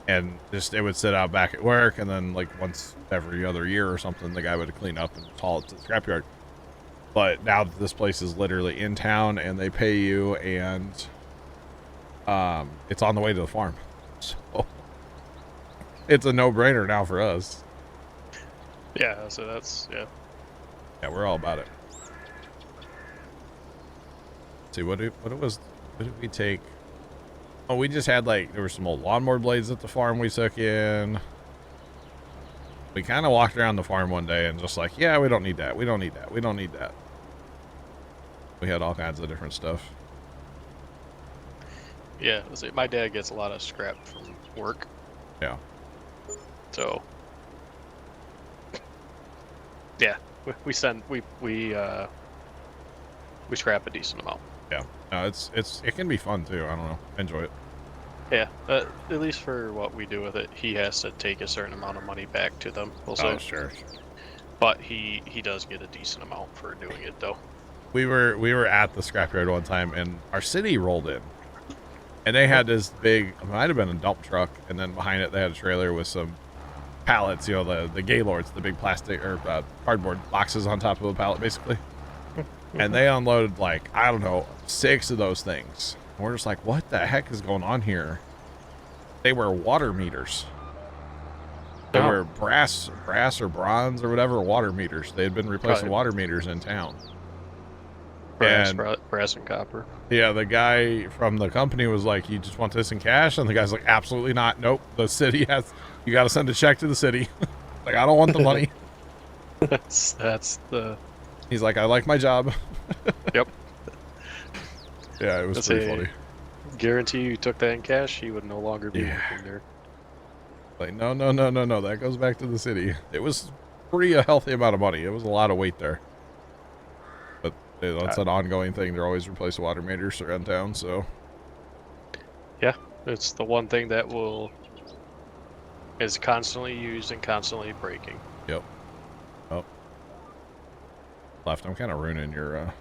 And just it would sit out back at work, and then like once every other year or something, the guy would clean up and haul it to the scrapyard. But now that this place is literally in town, and they pay you, and it's on the way to the farm, so it's a no-brainer now for us. Yeah, so that's yeah, we're all about it. Let's see what did we take? Oh, we just had like, there were some old lawnmower blades at the farm we took in. We kind of walked around the farm one day and just like, yeah, we don't need that. We don't need that. We don't need that. We had all kinds of different stuff. Yeah, my dad gets a lot of scrap from work. Yeah. So, yeah, we scrap a decent amount. Yeah. No, it can be fun too. I don't know. Enjoy it. Yeah, at least for what we do with it, he has to take a certain amount of money back to them. We'll say. Oh, sure. But he does get a decent amount for doing it, though. We were at the scrapyard one time, and our city rolled in, and they had this big, it might have been a dump truck, and then behind it they had a trailer with some pallets, you know, the Gaylords, the big plastic or cardboard boxes on top of a pallet, basically. And they unloaded like, I don't know, 6 of those things. And we're just like, what the heck is going on here? They were water meters. They were brass or bronze or whatever water meters. They had been replacing water meters in town. Brass and copper. Yeah, the guy from the company was like, you just want this in cash? And the guy's like, absolutely not. Nope, the city has, you got to send a check to the city. Like, I don't want the money. That's the... He's like, I like my job. Yep. Yeah, it was pretty funny. Guarantee you took that in cash, he would no longer be working there. Like, no, that goes back to the city. It was pretty a healthy amount of money. It was a lot of weight there. But that's an ongoing thing. They're always replacing water meters around town, so. Yeah, it's the one thing that will... is constantly used and constantly breaking. Yep. Oh. Left. I'm kind of ruining your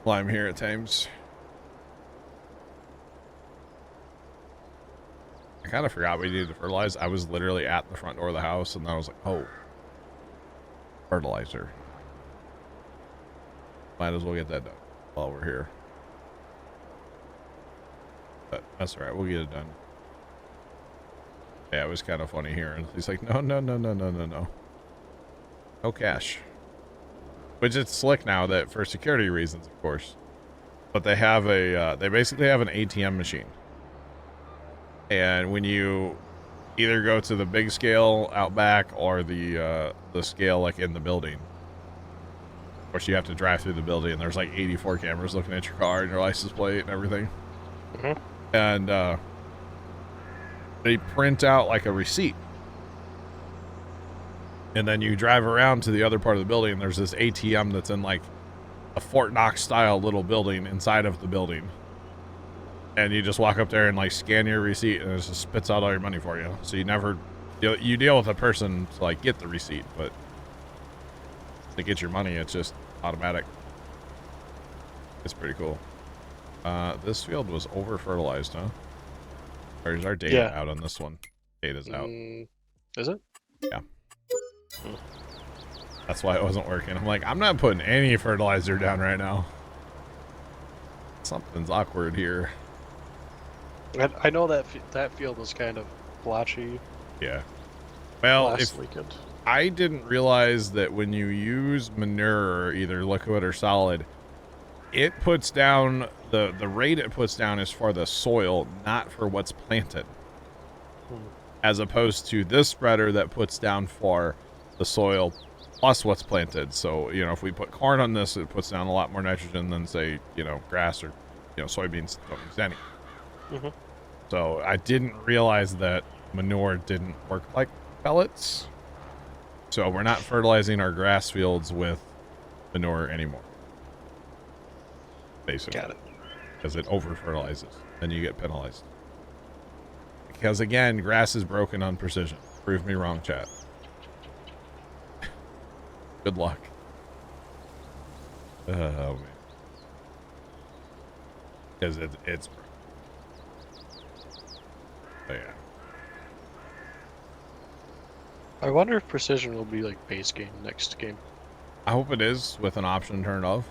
lime here at times. I kind of forgot we needed to fertilize. I was literally at the front door of the house, and then I was like, oh, fertilizer. Might as well get that done while we're here. But that's all right. We'll get it done. Yeah, it was kind of funny hearing. He's like, no. No cash. Which it's slick now that for security reasons, of course. But they have a, they basically have an ATM machine. And when you either go to the big scale out back or the scale like in the building, of course you have to drive through the building and there's like 84 cameras looking at your car and your license plate and everything. Mm-hmm. And they print out like a receipt. And then you drive around to the other part of the building and there's this ATM that's in like a Fort Knox style little building inside of the building. And you just walk up there and like scan your receipt and it just spits out all your money for you. So you never, you deal with a person to like get the receipt, but to get your money, it's just automatic. It's pretty cool. This field was over fertilized, huh? Or is our data out on this one? Data's out. Is it? Yeah. That's why it wasn't working. I'm like, I'm not putting any fertilizer down right now. Something's awkward here. I know that that field was kind of blotchy. Yeah. Well, last weekend. I didn't realize that when you use manure, either liquid or solid, it puts down the rate it puts down is for the soil, not for what's planted. As opposed to this spreader that puts down for the soil plus what's planted. So, you know, if we put corn on this, it puts down a lot more nitrogen than, say, you know, grass or, you know, soybeans don't use any. Mm-hmm. So I didn't realize that manure didn't work like pellets. So we're not fertilizing our grass fields with manure anymore. Basically. Got it. Because it over fertilizes. Then you get penalized. Because again, grass is broken on precision. Prove me wrong, chat. Good luck. Oh man. Because it's oh, yeah. I wonder if precision will be like base game next game. I hope it is with an option turned off.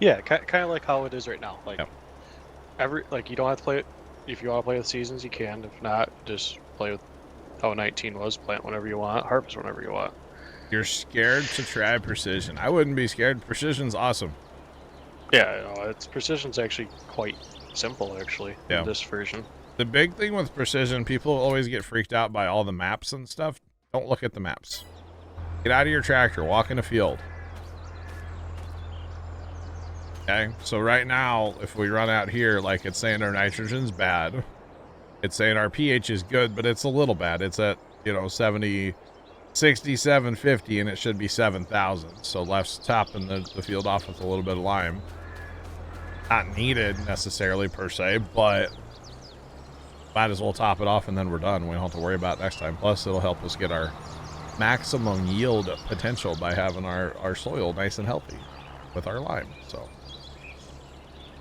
Yeah, kind of like how it is right now. Like yep. You don't have to play it. If you want to play with seasons, you can. If not, just play with how 19 was. Plant whenever you want, harvest whenever you want. You're scared to try precision. I wouldn't be scared. Precision's awesome. Yeah, precision's actually quite simple actually in this version. The big thing with precision, people always get freaked out by all the maps and stuff. Don't look at the maps. Get out of your tractor, walk in a field. Okay, so right now, if we run out here, like it's saying our nitrogen's bad. It's saying our pH is good, but it's a little bad. It's at, you know, 6750 and it should be 7,000. So left's topping the field off with a little bit of lime. Not needed necessarily per se, but might as well top it off and then we're done. We don't have to worry about it next time. Plus it'll help us get our maximum yield potential by having our soil nice and healthy with our lime. So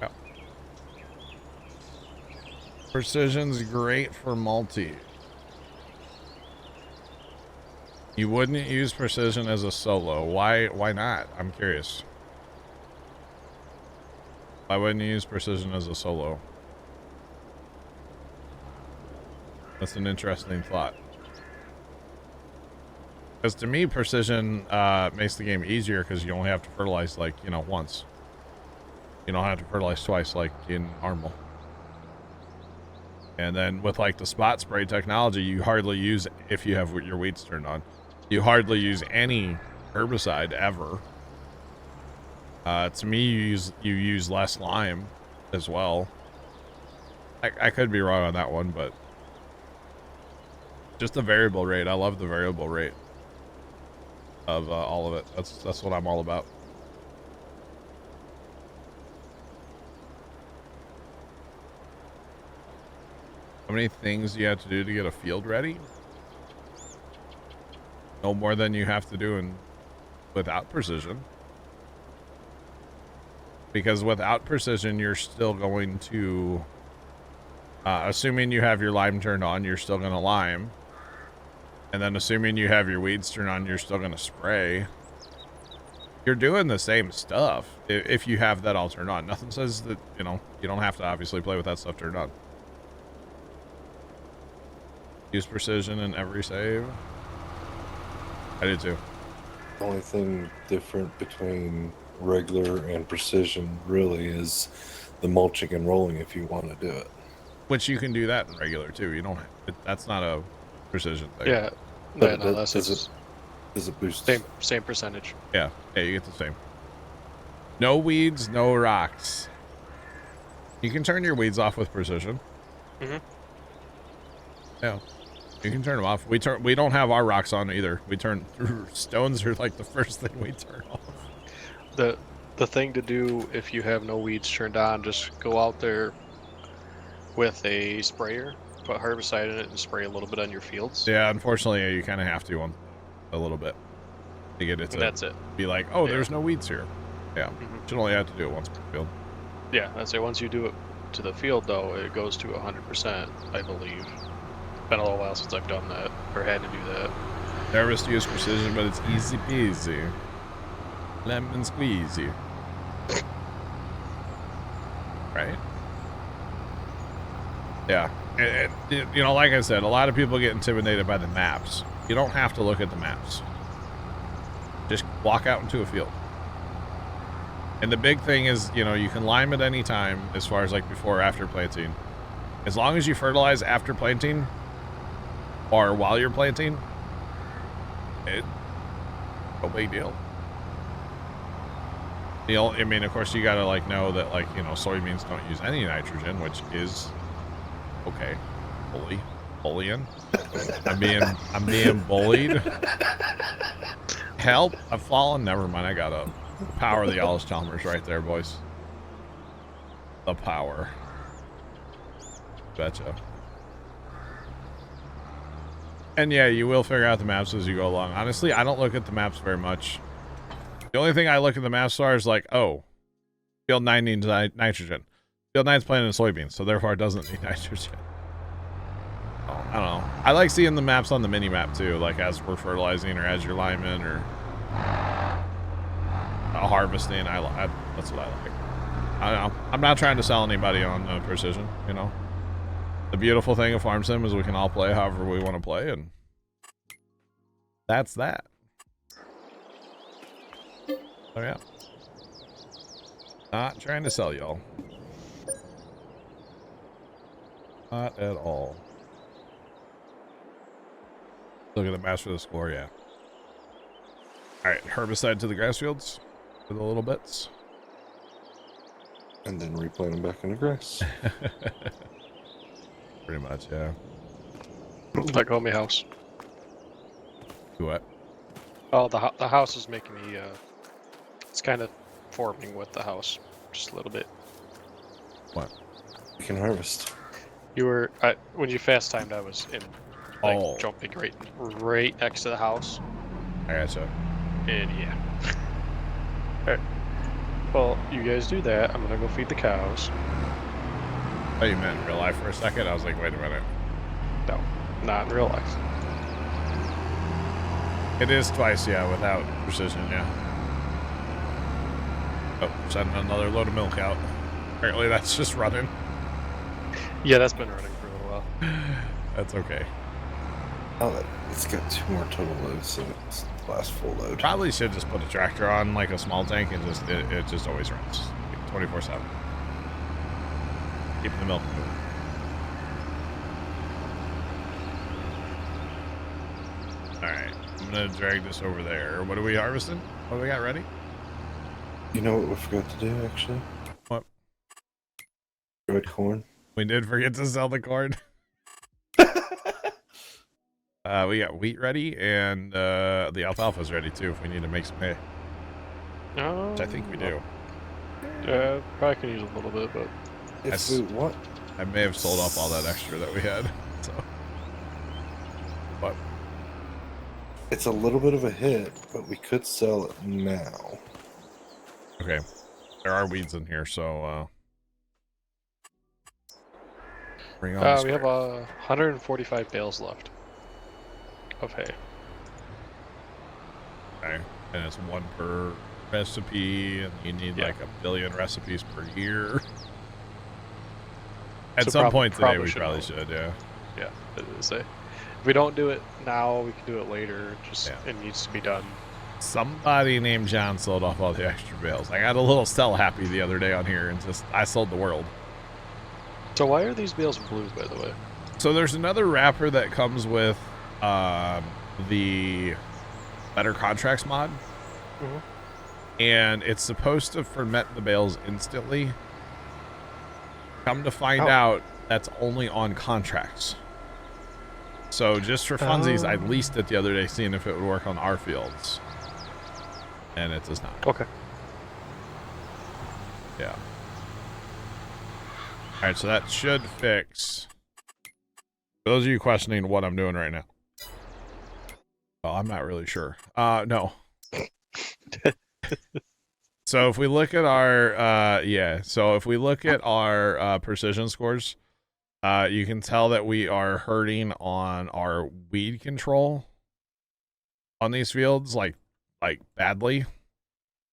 yeah. Precision's great for multi. You wouldn't use precision as a solo. Why not? I'm curious. Why wouldn't you use precision as a solo? That's an interesting thought. Because to me, precision makes the game easier because you only have to fertilize, like, you know, once. You don't have to fertilize twice like in Armal. And then with, like, the spot spray technology, you hardly use, if you have your weeds turned on, you hardly use any herbicide ever. To me, you use less lime as well. I could be wrong on that one, but just the variable rate. I love the variable rate of all of it. That's what I'm all about. How many things you have to do to get a field ready? No more than you have to do without precision. Because without precision, you're still going to, assuming you have your lime turned on, you're still going to lime. And then assuming you have your weeds turned on, you're still going to spray. You're doing the same stuff if you have that all turned on. Nothing says that, you know, you don't have to obviously play with that stuff turned on. Use precision in every save. I do too. The only thing different between regular and precision really is the mulching and rolling if you want to do it. Which you can do that in regular too. You don't. That's not a precision thing. Yeah. But No, that's does it boost? Same percentage. Yeah. Yeah, you get the same. No weeds, no rocks. You can turn your weeds off with precision. Mm-hmm. Yeah. You can turn them off. We don't have our rocks on either. We turn stones are like the first thing we turn off. The thing to do if you have no weeds turned on, just go out there with a sprayer, put herbicide in it, and spray a little bit on your fields. Yeah, unfortunately, you kind of have to a little bit to get it to. And that's it. Be like, oh, Yeah. There's no weeds here. Yeah, should only have to do it once per field. Yeah, I'd say once you do it to the field, though, it goes to 100%, I believe. It's been a little while since I've done that, or had to do that. Nervous to use precision, but it's easy peasy. Lemon squeezy. Right? Yeah. You know, like I said, a lot of people get intimidated by the maps. You don't have to look at the maps. Just walk out into a field. And the big thing is, you know, you can lime at any time as far as like before or after planting. As long as you fertilize after planting or while you're planting, no big deal. I mean, of course, you gotta like know that, like, you know, soybeans don't use any nitrogen, which is okay. Bullying. I'm being bullied. Help! I've fallen. Never mind. I got up. The power of the Alice Chalmers right there, boys. The power. Betcha. And yeah, you will figure out the maps as you go along. Honestly, I don't look at the maps very much. The only thing I look at the maps for is like, oh, field 9 needs nitrogen. Field 9's planted in soybeans, so therefore it doesn't need nitrogen. Oh, I don't know. I like seeing the maps on the mini map too, like as we're fertilizing or as you're liming or harvesting. That's what I like. I don't know. I'm not trying to sell anybody on precision, you know. The beautiful thing of Farm Sim is we can all play however we want to play, and that's that. Oh yeah. Not trying to sell y'all. Not at all. Look at the master of the score, yeah. Alright, herbicide to the grass fields for the little bits. And then replant them back in the grass. Pretty much, yeah. Like homie house. Do what? Oh, the house is making me, it's kind of forming with the house, just a little bit. What? You can harvest. You were, when you fast timed, I was in, like, jumping right next to the house. I gotcha. And yeah. Alright. Well, you guys do that. I'm gonna go feed the cows. Oh, you meant in real life for a second? I was like, wait a minute. No, not in real life. It is twice, yeah, without precision, yeah. Oh, sending another load of milk out. Apparently that's just running. Yeah, that's been running for a little while. That's okay. Oh, it's got 2 more total loads, so it's the last full load. Probably should just put a tractor on like a small tank and just it just always runs 24/7. Keep the milk moving. Alright, I'm gonna drag this over there. What are we harvesting? What do we got ready? You know what we forgot to do, actually? What? Red corn. We did forget to sell the corn. We got wheat ready, and the alfalfa's ready too if we need to make some hay. Which I think we do. Probably can use a little bit, but... If we want I may have sold off all that extra that we had. So, but It's a little bit of a hit, but we could sell it now. okay, there are weeds in here, so bring on the We have spray. 145 bales left of hay. Okay, and it's 1 per recipe, and you need like 1 billion recipes per year. At So some point today, we should probably know. should, yeah. Yeah, say if we don't do it now, we can do it later. Just it needs to be done. Somebody named John sold off all the extra bales. I got a little sell happy the other day on here, and just I sold the world. So why are these bales blue, by the way? So there's another wrapper that comes with the Better Contracts mod, and it's supposed to ferment the bales instantly. Come to find out, that's only on contracts. So just for funsies, I leased it the other day, seeing if it would work on our fields, and it does not. Okay. Yeah. All right, so that should fix. For those of you questioning what I'm doing right now, well, I'm not really sure. No. So if we look at our, so if we look at our precision scores, you can tell that we are hurting on our weed control on these fields, like badly.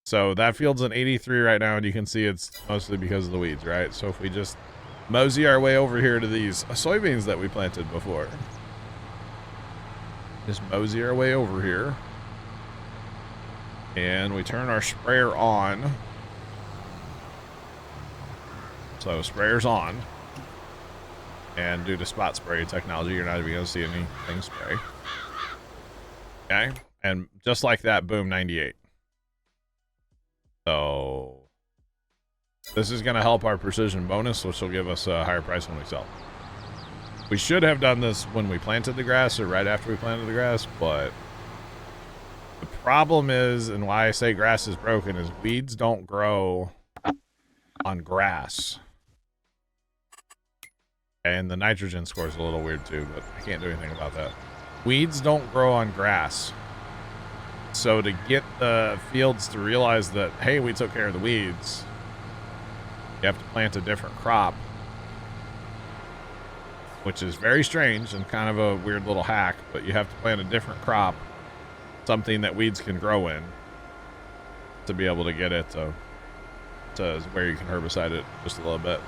So that field's an 83 right now, and you can see it's mostly because of the weeds, right? So if we just mosey our way over here to these soybeans that we planted before, just mosey our way over here. And we turn our sprayer on. So sprayer's on. And due to spot spray technology, you're not even going to see anything spray. Okay. And just like that, boom, 98. So this is going to help our precision bonus, which will give us a higher price when we sell. We should have done this when we planted the grass or right after we planted the grass, but the problem is, and why I say grass is broken, is weeds don't grow on grass. And the nitrogen score is a little weird too, but I can't do anything about that. Weeds don't grow on grass. So to get the fields to realize that, hey, we took care of the weeds, you have to plant a different crop, which is very strange and kind of a weird little hack, but you have to plant a different crop, something that weeds can grow in, to be able to get it to where you can herbicide it just a little bit.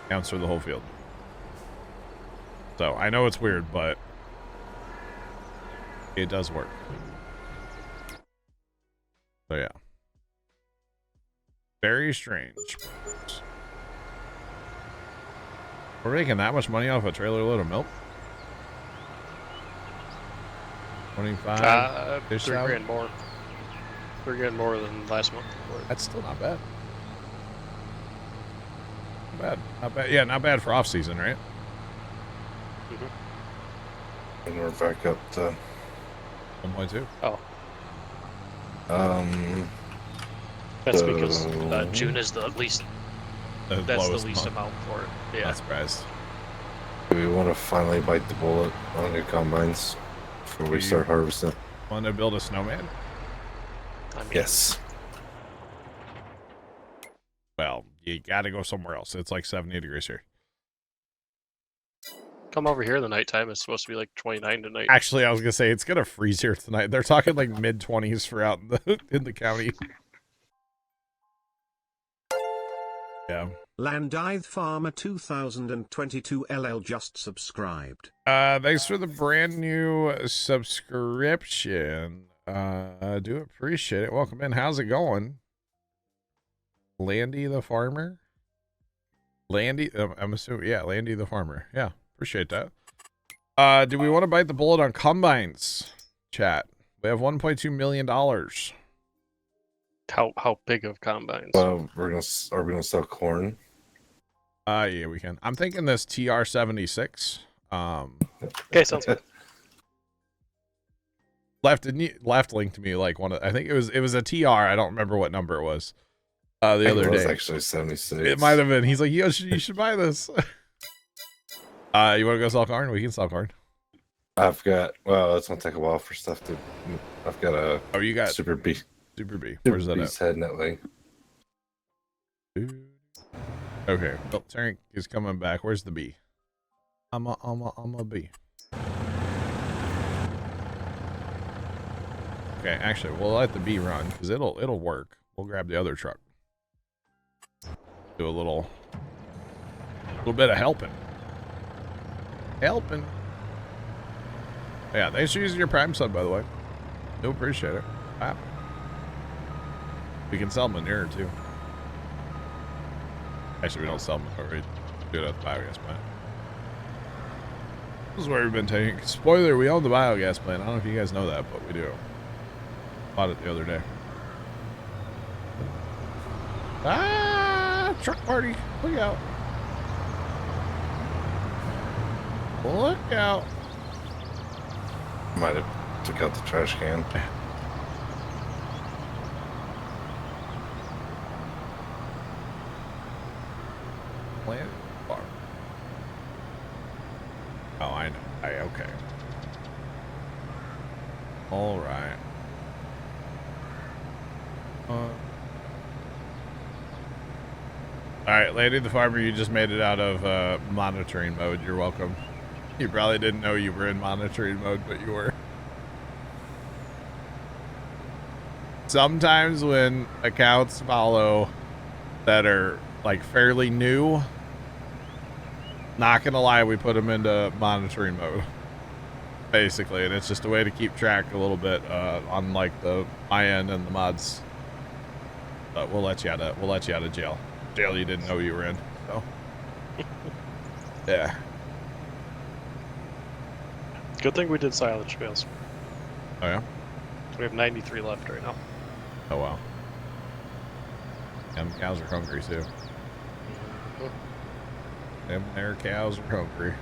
Counts for the whole field. So I know it's weird, but it does work. So yeah. Very strange. We're making that much money off a trailer load of milk? 25 fish $3 out? grand more. $3 grand more than last month. That's still not bad. Not bad. Not bad. Yeah, not bad for off season, right? And we're back up to 1.2. Oh. That's because June is the least. That's the least month. amount for it. Yeah. Not surprised. Do we want to finally bite the bullet on new combines before we start harvesting? Want to build a snowman? I mean, Yes. Well, you gotta go somewhere else. It's like 70 degrees here. Come over here the nighttime. It's supposed to be like 29 tonight. Actually, I was gonna say it's gonna freeze here tonight. They're talking like mid-20s for out in the county. Yeah. Landithe Farmer 2022 LL just subscribed. Thanks for the brand new subscription. Do appreciate it. Welcome in. How's it going? Landy the farmer? Landy, I'm assuming, yeah, Landy the farmer. Yeah, appreciate that. Do we want to bite the bullet on combines? Chat. We have $1.2 million. How big of combines? Are we gonna sell corn? Yeah, we can. I'm thinking this TR-76. Okay, sounds good. Left linked to me like one of, I think it was a TR. I don't remember what number it was. The other It was day. actually 76. It might have been. He's like, you should buy this. You want to go sell corn? We can sell corn. I've got. Well, it's gonna take a while for stuff to. I've got a. Oh, you got Super B. Super B. Where's that B's heading that way. Okay. Well, Tank is coming back. Where's the B? I'm a B. Okay, actually, we'll let the B run because it'll work. We'll grab the other truck. Do a little bit of helping. Yeah, thanks for using your Prime sub, by the way. Do appreciate it. Wow. We can sell manure too. Actually, we don't sell manure. We do it at the biogas plant. This is where we've been taking. Spoiler: we own the biogas plant. I don't know if you guys know that, but we do. Bought it the other day. Ah, truck party! Look out! Look out! Might have took out the trash can. Plant farm. Oh, I know. Okay. All right. All right, Lady the Farmer, you just made it out of monitoring mode. You're welcome. You probably didn't know you were in monitoring mode, but you were. Sometimes when accounts follow that are like fairly new, not gonna lie, we put them into monitoring mode, basically, and it's just a way to keep track a little bit on like my end and the mods. But we'll let you out of jail. Jail you didn't know you were in. So yeah. Good thing we did silence trails. Oh yeah. We have 93 left right now. Oh wow. Them cows are hungry too. Them there cows are hungry.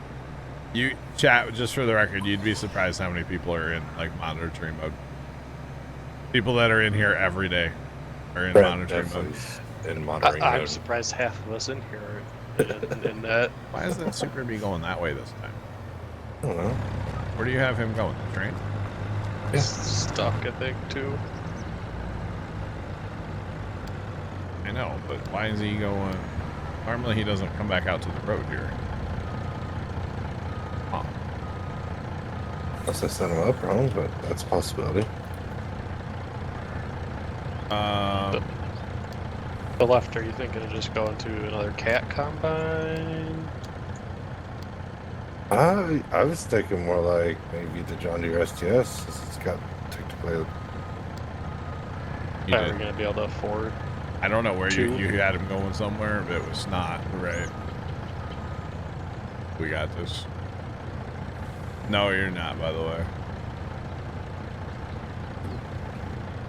You chat, just for the record, you'd be surprised how many people are in like monitoring mode. People that are in here every day are in monitoring mode. In monitoring mode. I'm surprised half of us in here are in that. Why is that Super B going that way this time? I don't know. Where do you have him going? The train? Yeah. Stuck, I think, too. I know, but why is he going? Normally he doesn't come back out to the road here. Huh. Unless I set him up wrong, but that's a possibility. The left, are you thinking of just going to another cat combine? I was thinking more like maybe the John Deere STS, since it's got technically. Are we going to be able to afford? I don't know where you had him going somewhere, but it was not right. We got this. No, you're not, by the way.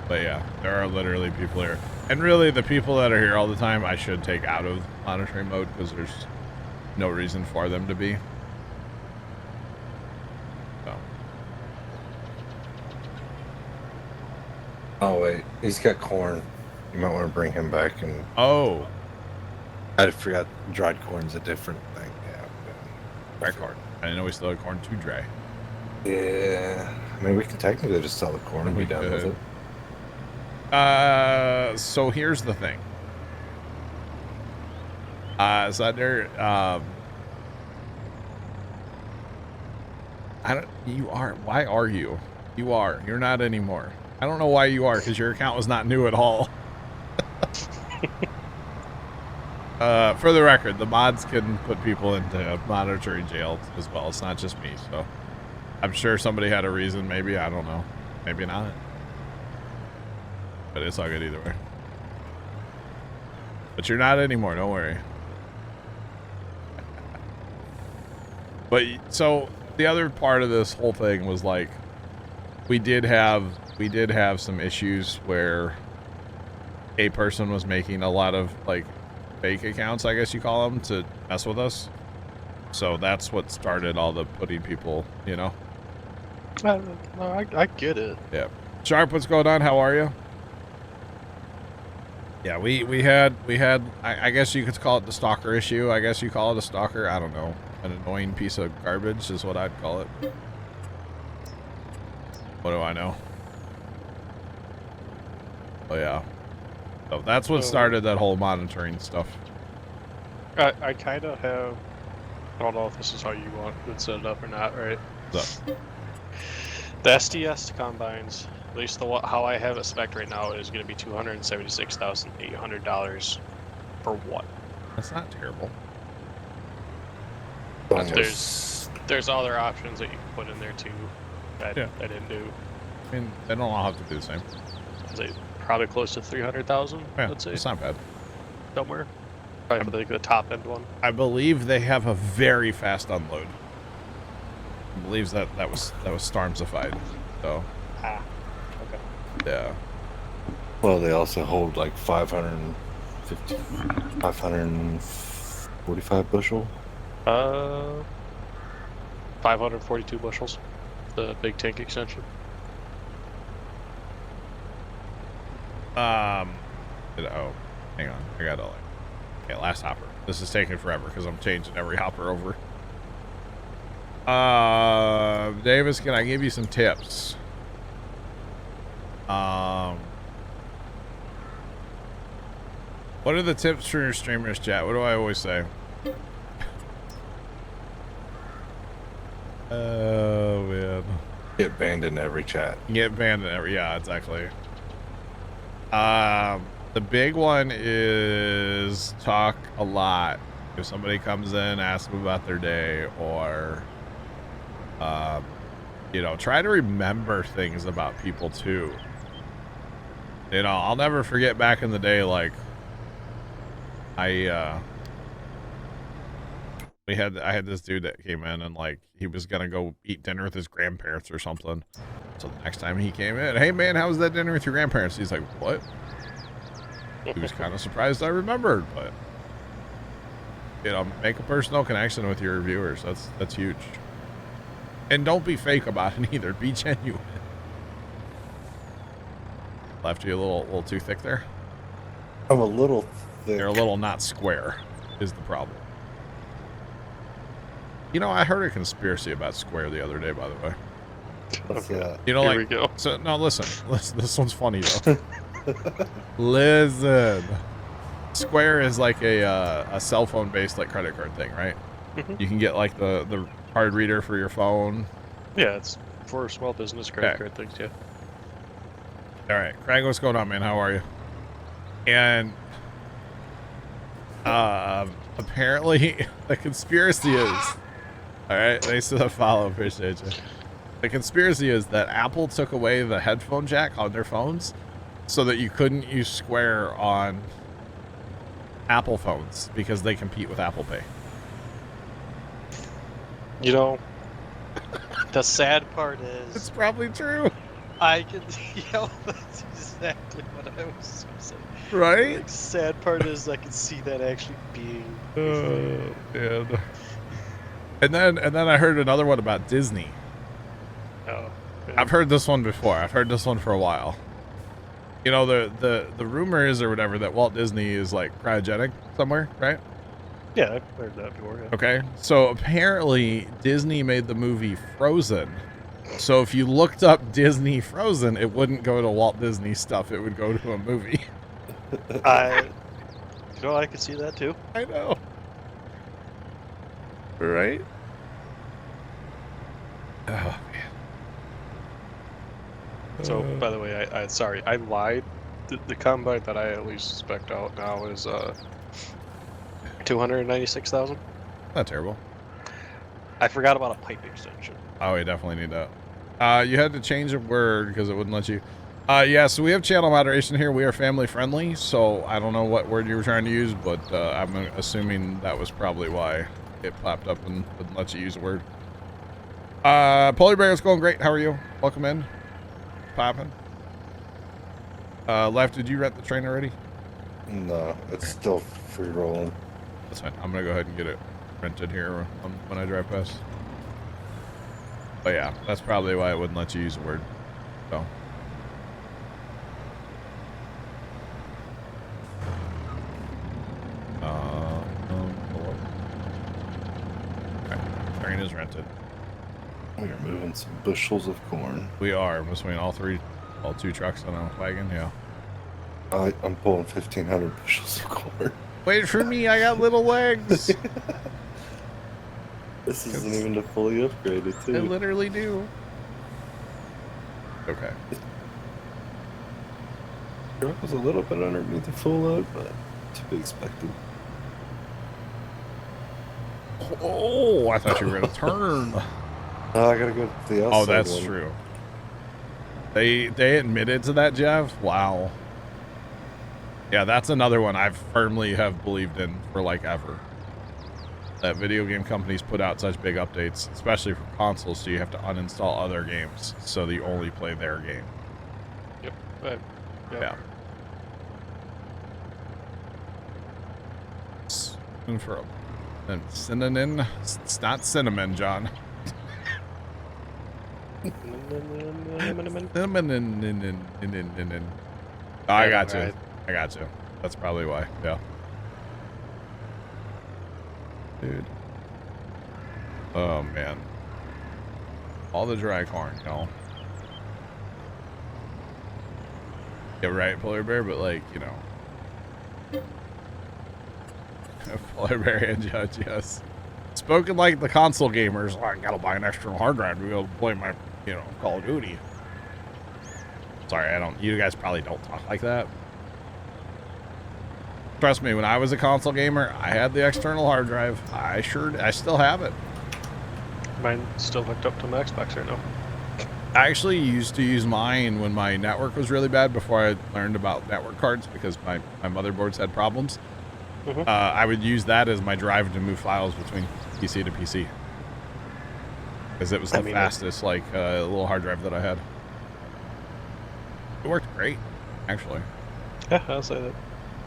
But yeah, there are literally people here. And really, the people that are here all the time, I should take out of monitoring mode because there's no reason for them to be. So. Oh wait, he's got corn. You might want to bring him back and. Oh. I forgot dried corn's a different thing. Yeah. Dry corn. I didn't know we still had corn too dry. Yeah. I mean, we can technically just sell the corn and be done with it. So here's the thing. Sunder, why are you? You are. You're not anymore. I don't know why you are, because your account was not new at all. For the record, the mods can put people into monitoring jail as well. It's not just me, so I'm sure somebody had a reason. Maybe, I don't know. Maybe not. But it's all good either way. But you're not anymore, don't worry. But so the other part of this whole thing was like we did have some issues where a person was making a lot of like fake accounts, I guess you call them, to mess with us. So that's what started all the putting people, you know. I get it. Yeah. Sharp, what's going on? How are you? Yeah, we had I guess you could call it the stalker issue. I guess you call it a stalker. I don't know. An annoying piece of garbage is what I'd call it. What do I know? Oh yeah. So that's what started that whole monitoring stuff. I kind of have. I don't know if this is how you want it set it up or not, right? So, The SDS combines, at least how I have it spec'd right now, is going to be $276,800 for one. that's not terrible. But there's other options that you can put in there too that Yeah. I didn't do. I mean, they don't all have to do the same. They probably close to 300,000. Yeah, Let's say it's not bad. somewhere. Probably for the top end one. I believe they have a very fast unload. I believe that was Stormsified. So Okay. yeah. Well, they also hold like 545 bushel. 542 bushels. The big tank extension. Oh, hang on. I gotta okay, last hopper. This is taking forever because I'm changing every hopper over. Davis, can I give you some tips? What are the tips for your streamers, chat? What do I always say? Oh man. Get banned in every chat. Get banned in every, yeah, exactly. The big one is talk a lot. If somebody comes in, ask them about their day, or, you know, try to remember things about people too. You know, I'll never forget back in the day, like, I had this dude that came in and like he was gonna go eat dinner with his grandparents or something. So the next time he came in, hey man, how was that dinner with your grandparents? He's like, what? He was kind of surprised I remembered, but you know, make a personal connection with your viewers. That's huge. And don't be fake about it either. Be genuine. Left you a little too thick there? I'm a little thick. They're a little not square is the problem. You know, I heard a conspiracy about Square the other day, by the way. What's that? You know, Here like, we go. so no, listen, this one's funny though. Listen, Square is like a cell phone based like credit card thing, right? Mhm. You can get like the card reader for your phone. Yeah, it's for small business credit card things, yeah. All right, Craig, what's going on, man? How are you? And apparently the conspiracy is, all right, thanks for the follow, appreciate you. The conspiracy is that Apple took away the headphone jack on their phones so that you couldn't use Square on Apple phones because they compete with Apple Pay. You know, the sad part is It's probably true, I can, that's exactly what I was going to say. right? Like, sad part is I can see that actually being. Oh, man. And then I heard another one about Disney. Oh, I've heard this one before. I've heard this one for a while. You know, the rumor is or whatever that Walt Disney is like cryogenic somewhere, right? yeah, I've heard that before. Yeah. Okay. So apparently Disney made the movie Frozen. So if you looked up Disney Frozen, it wouldn't go to Walt Disney stuff. It would go to a movie. I could see that too. I know. Right? Oh, man. So, by the way, I sorry, I lied. The combine that I at least spec'd out now is 296,000. Not terrible. I forgot about a pipe extension. Oh, we definitely need that. You had to change a word because it wouldn't let you. Yeah, so we have channel moderation here. We are family friendly, so I don't know what word you were trying to use, but I'm assuming that was probably why it popped up and wouldn't let you use a word. Polar Bear, it's going great. How are you? Welcome in. Popping. Left, did you rent the train already? No, it's still free rolling. That's fine. I'm gonna go ahead and get it rented here when I drive past. But yeah, that's probably why it wouldn't let you use a word. So. We are moving some bushels of corn. We are between all two trucks on a wagon. Yeah. I'm pulling 1,500 bushels of corn. Wait for me, I got little legs. This isn't even fully upgraded, I too. literally do. Okay. Truck was a little bit underneath the full load, but to be expected. Oh, I thought you were gonna turn. Oh, I gotta go to the outside. Oh, that's one. true. They admitted to that, Jeff? Wow. Yeah, that's another one I firmly have believed in for like ever. That video game companies put out such big updates, especially for consoles, so you have to uninstall other games so that you only play their game. Yep. Yeah. And for a cinnamon, it's not cinnamon, John. Cinnamon. Oh, I got you. Right. I got you. That's probably why. Yeah. Dude. Oh man. All the dry corn, you know. Yeah, right, Polar Bear, but like, you know. Polar Bear and Judge, yes. Spoken like the console gamers. Oh, I gotta buy an external hard drive to be able to play my, you know, Call of Duty. Sorry, you guys probably don't talk like that. Trust me, when I was a console gamer, I had the external hard drive. I still have it. Mine's still hooked up to my Xbox right now. I actually used to use mine when my network was really bad before I learned about network cards because my motherboards had problems. Mm-hmm. I would use that as my drive to move files between PC to PC. Because it was the fastest, like, little hard drive that I had. It worked great, actually. Yeah, I'll say that.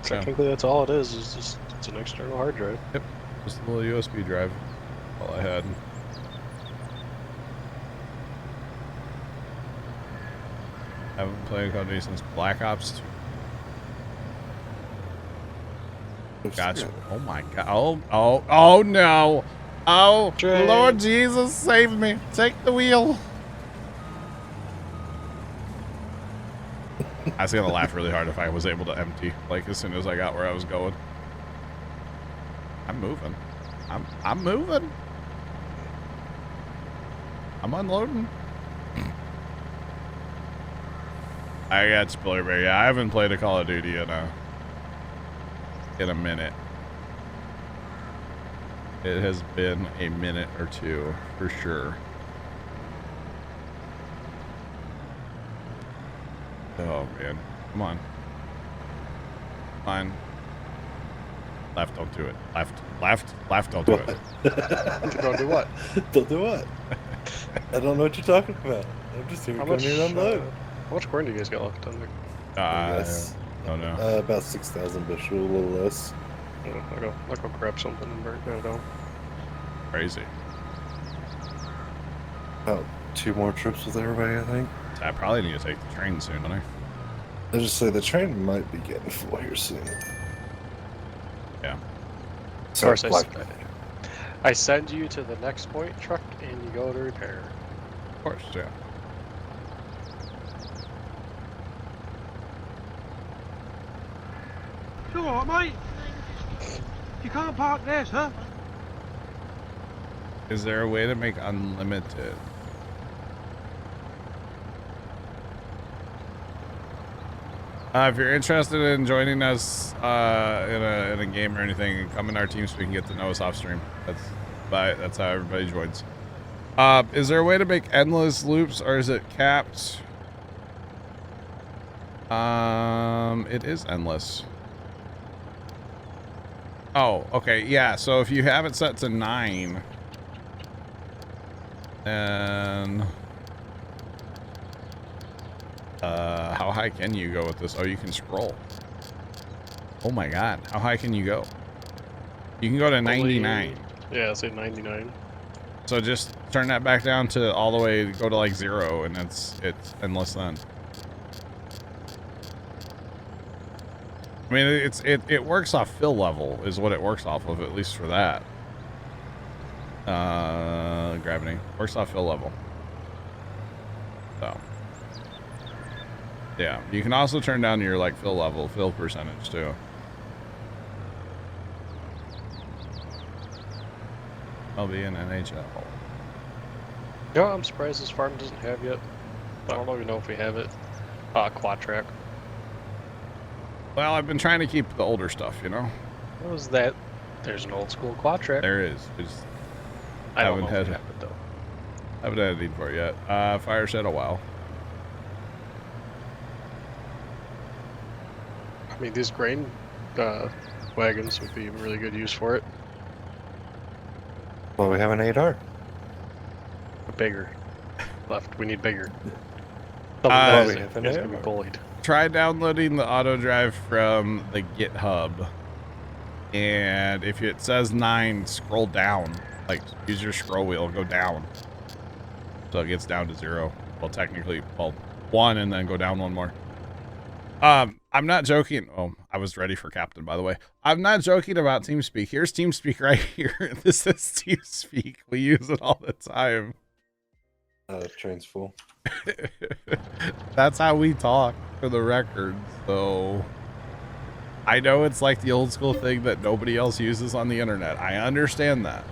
Technically, that's all it is just it's an external hard drive. Yep, just a little USB drive. All I had. I haven't played Call of Duty since Black Ops 2. Gotcha. Oh my god. Oh no. Oh, Train. Lord Jesus, save me. Take the wheel. I was gonna laugh really hard if I was able to empty, like as soon as I got where I was going. I'm moving. I'm moving. I'm unloading. I got Spiller Bear. Yeah, I haven't played a Call of Duty in a minute. It has been a minute or two for sure. Oh man, come on. Fine. Left, don't do it. Left, don't do it. Don't do what? Don't do what? I don't know what you're talking about. I'm just here to come here and unload. How much corn do you guys got left on there? Yes. Oh no. About 6,000 bushel, a little less. I'll go grab something and burn it down. Crazy. About 2 more trips with everybody, I think. I probably need to take the train soon, don't I? I just say the train might be getting full here soon. Yeah. Of course, I send you to the next point truck and you go to repair. Of course, yeah. It's alright, mate. You can't park there, sir. Is there a way to make unlimited? If you're interested in joining us in a game or anything, come in our team so we can get to know us off stream. That's how everybody joins. Is there a way to make endless loops or is it capped? It is endless. Oh, okay, yeah. So if you have it set to 9, then how high can you go with this? Oh, you can scroll. Oh my god, how high can you go? You can go to 99. Yeah, say 99. So just turn that back down to all the way, go to like 0, and it's endless then. I mean, it works off fill level is what it works off of, at least for that. Gravity. Works off fill level. So. Yeah. You can also turn down your, like, fill percentage, too. I'll be in NHL. You know, I'm surprised this farm doesn't have yet. I don't even know if we have it. Quad track. Well, I've been trying to keep the older stuff, you know? What was that? There's an old school quad track. There is. Just I don't haven't know if had we have it, though. haven't had a need for it yet. Fire shed a while. I mean, these grain wagons would be really good use for it. Well, we have an 8R. Bigger. Left. We need bigger. we have It's an gonna be arrow. bullied. Try downloading the auto drive from the GitHub. And if it says 9, scroll down. Like, use your scroll wheel, go down. So it gets down to 0. Well, technically, well, 1 and then go down 1 more. I'm not joking. Oh, I was ready for Captain, by the way. I'm not joking about TeamSpeak. Here's TeamSpeak right here. This is TeamSpeak. We use it all the time. Train's full. That's how we talk, for the record. So I know it's like the old school thing that nobody else uses on the internet. I understand that.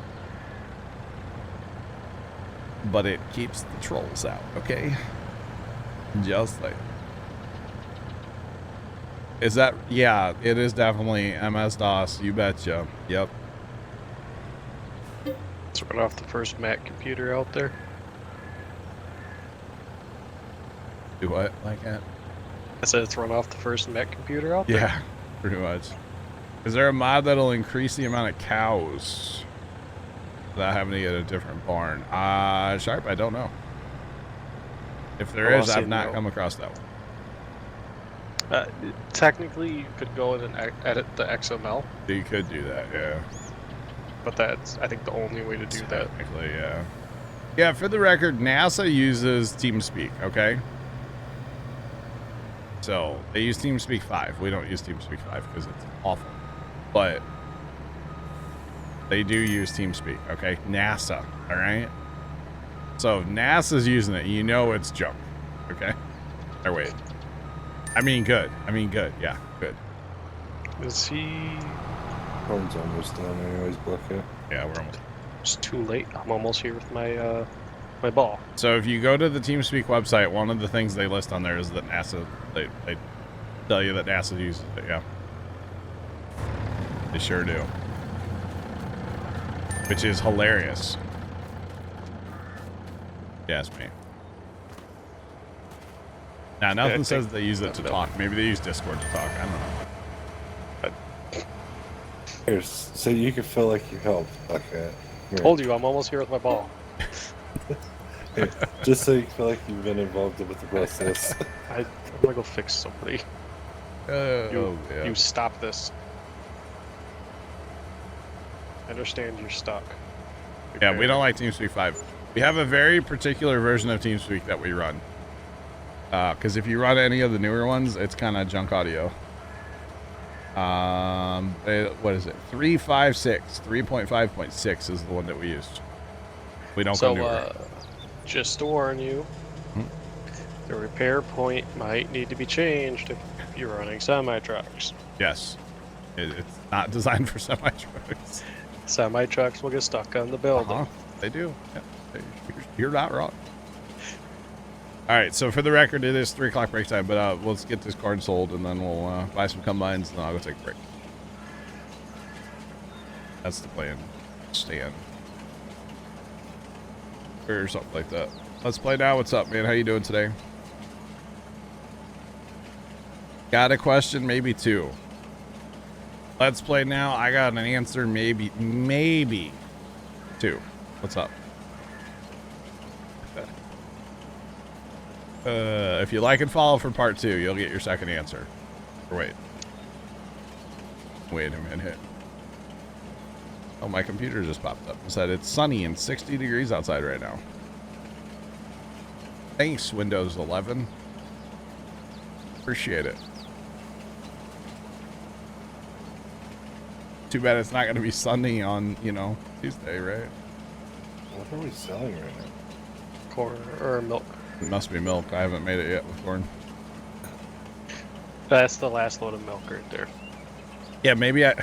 But it keeps the trolls out, okay? Just like. Is that? Yeah, it is definitely MS-DOS. You betcha. Yep. Let's run off the first Mac computer out there. Do what? Like that? I said let's run off the first Mac computer out there. Yeah, pretty much. Is there a mod that'll increase the amount of cows without having to get a different barn? Sharp, I don't know. If there Oh, is, I'll I've say not no. come across that one. Technically, you could go in and edit the XML, You could do that, yeah. but that's, I think, the only way to do that. Technically, yeah. Yeah, for the record, NASA uses TeamSpeak, okay? So, they use TeamSpeak 5. We don't use TeamSpeak 5 because it's awful. But they do use TeamSpeak, okay? NASA, all right? So, if NASA's using it, you know it's junk, okay? Or wait. I mean good. Yeah, good. Is he... Horn's almost done anyways, Bucket. Yeah, we're almost. It's too late. I'm almost here with my my ball. So if you go to the TeamSpeak website, one of the things they list on there is that NASA, they tell you that NASA uses it, yeah. They sure do. Which is hilarious. Yes, me. Now, nothing says they use it to talk. Maybe they use Discord to talk. I don't know. Here, so you can feel like you helped, Bucket. Here. Told you, I'm almost here with my ball. Here, just so you feel like you've been involved with the process. I'm gonna go fix somebody. Oh, yeah. You stop this. I understand you're stuck. Yeah, we don't like TeamSpeak 5. We have a very particular version of TeamSpeak that we run. Because if you run any of the newer ones, it's kind of junk audio. What is it? 3.5.6 is the one that we used. We don't go newer. Just to warn you, the repair point might need to be changed if you're running semi-trucks. Yes. It's not designed for semi-trucks. Semi-trucks will get stuck on the building. They do. Yeah. You're not wrong. All right, so for the record, it is 3 o'clock break time, but let's get this corn sold, and then we'll buy some combines, and then I'll go take a break. That's the plan. Stan. Or something like that. Let's play now. What's up, man? How you doing today? Got a question? Maybe 2. Let's play now. I got an answer. Maybe 2. What's up? If you like and follow for part 2, you'll get your second answer. Or wait a minute. Oh, my computer just popped up and said it's sunny and 60 degrees outside right now. Thanks, Windows 11. Appreciate it. Too bad it's not going to be sunny on, Tuesday, right? What are we selling right now? Corn or milk. It must be milk. I haven't made it yet with corn. That's the last load of milk right there. Yeah, maybe I